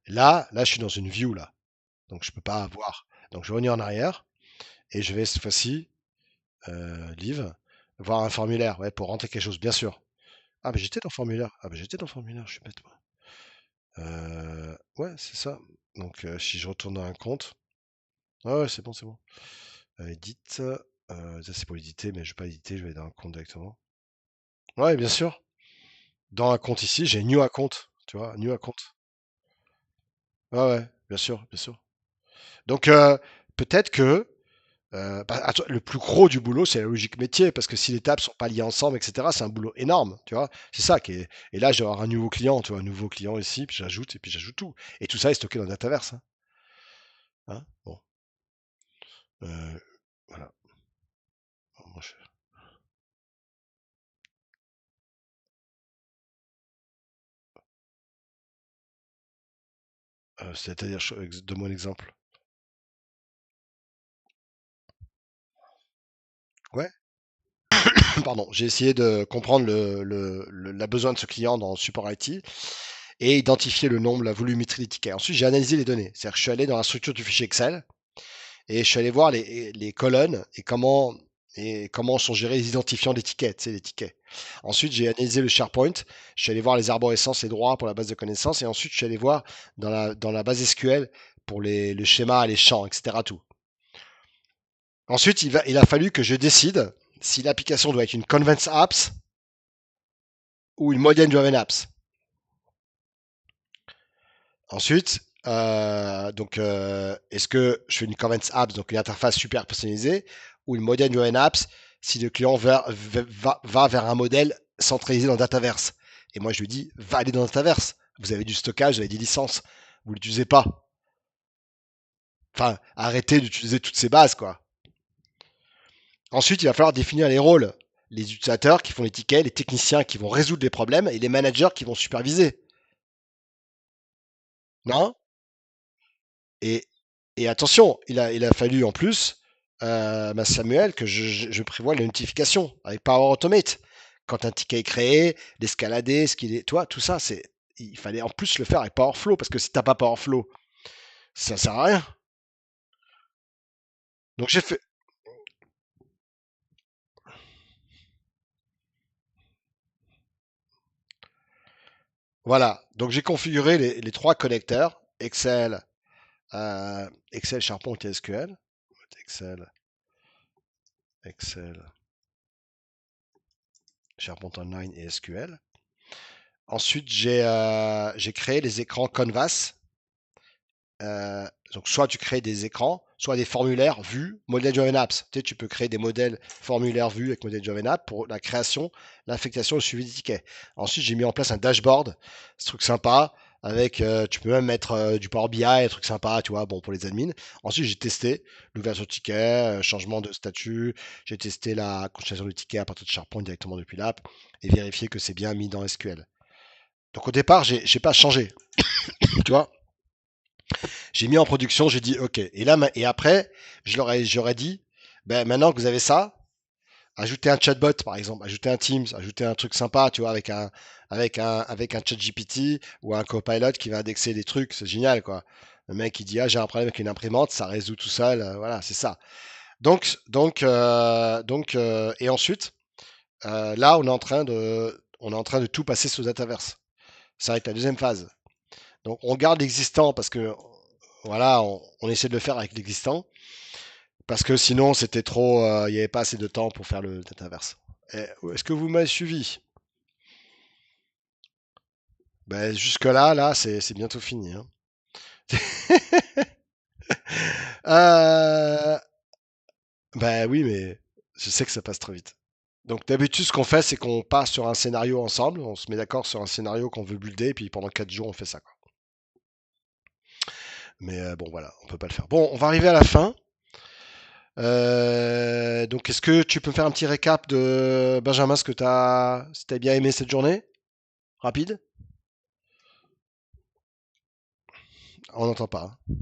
Là, je suis dans une view là. Donc je peux pas voir. Donc je vais revenir en arrière et je vais cette fois-ci, live, voir un formulaire, ouais, pour rentrer quelque chose, bien sûr. Ah, mais j'étais dans le formulaire. Ah, mais j'étais dans le formulaire, je suis bête, moi. Ouais, c'est ça. Donc si je retourne dans un compte. Ah ouais, c'est bon, c'est bon. Edit. Ça c'est pour éditer, mais je vais pas éditer, je vais aller dans un compte directement. Ouais, bien sûr. Dans un compte ici, j'ai New Account. Tu vois, New Account. Ouais, ouais, bien sûr, bien sûr. Donc peut-être que le plus gros du boulot, c'est la logique métier, parce que si les tables sont pas liées ensemble, etc., c'est un boulot énorme, tu vois. C'est ça qui est. Et là, je vais avoir un nouveau client, tu vois, un nouveau client ici, et puis j'ajoute tout. Et tout ça est stocké dans Dataverse, hein. Hein. Bon, euh, voilà. Bon, c'est-à-dire, donne-moi un exemple. Ouais. Pardon, j'ai essayé de comprendre la besoin de ce client dans le support IT et identifier le nombre, la volumétrie des tickets. Ensuite, j'ai analysé les données. C'est-à-dire que je suis allé dans la structure du fichier Excel et je suis allé voir les colonnes et comment sont gérés les identifiants des tickets, tu sais, les tickets. Ensuite, j'ai analysé le SharePoint. Je suis allé voir les arborescences, les droits pour la base de connaissances. Et ensuite, je suis allé voir dans la base SQL pour le schéma, les champs, etc. Tout. Ensuite, il a fallu que je décide si l'application doit être une Convents Apps ou une Modern Driven Apps. Ensuite, est-ce que je fais une Convents Apps, donc une interface super personnalisée, ou une Modern Driven Apps si le client va vers un modèle centralisé dans Dataverse? Et moi, je lui dis, va aller dans Dataverse. Vous avez du stockage, vous avez des licences, vous ne l'utilisez pas. Enfin, arrêtez d'utiliser toutes ces bases, quoi. Ensuite, il va falloir définir les rôles. Les utilisateurs qui font les tickets, les techniciens qui vont résoudre les problèmes et les managers qui vont superviser. Non? Et, et attention, il a fallu en plus, Samuel, que je prévoie les notifications avec Power Automate. Quand un ticket est créé, l'escalader, ce qu'il est, toi, tout ça, il fallait en plus le faire avec Powerflow parce que si t'as pas Powerflow, ça sert à rien. Donc j'ai fait, voilà. Donc j'ai configuré les trois connecteurs Excel, Excel, SharePoint et SQL. Excel, Excel, SharePoint Online et SQL. Ensuite, j'ai créé les écrans Canvas. Donc, soit tu crées des écrans, soit des formulaires vus, modèle Driven Apps. Tu sais, tu peux créer des modèles formulaires vus avec modèle Driven App pour la création, l'affectation et le suivi des tickets. Ensuite, j'ai mis en place un dashboard, ce truc sympa, avec, tu peux même mettre du Power BI, un truc sympa, tu vois, bon, pour les admins. Ensuite, j'ai testé l'ouverture de ticket, changement de statut, j'ai testé la consultation du ticket à partir de SharePoint directement depuis l'app et vérifié que c'est bien mis dans SQL. Donc au départ, j'ai pas changé, tu vois. J'ai mis en production, j'ai dit OK. Et là, et après, j'aurais dit, ben maintenant que vous avez ça, ajoutez un chatbot par exemple, ajoutez un Teams, ajoutez un truc sympa, tu vois, avec un chat GPT ou un copilot qui va indexer des trucs, c'est génial quoi. Le mec il dit ah j'ai un problème avec une imprimante, ça résout tout seul, voilà c'est ça. Et ensuite là on est en train de tout passer sous Dataverse. Ça va être la deuxième phase. Donc on garde l'existant parce que voilà, on essaie de le faire avec l'existant. Parce que sinon, c'était trop. Il n'y avait pas assez de temps pour faire le Dataverse. Est-ce que vous m'avez suivi? Ben, jusque-là, là, c'est bientôt fini, hein. Euh, Ben oui, mais je sais que ça passe trop vite. Donc d'habitude, ce qu'on fait, c'est qu'on part sur un scénario ensemble. On se met d'accord sur un scénario qu'on veut builder, et puis pendant 4 jours, on fait ça, quoi. Mais bon, voilà, on peut pas le faire. Bon, on va arriver à la fin. Donc, est-ce que tu peux me faire un petit récap de Benjamin, si t'as bien aimé cette journée? Rapide? On n'entend pas, hein.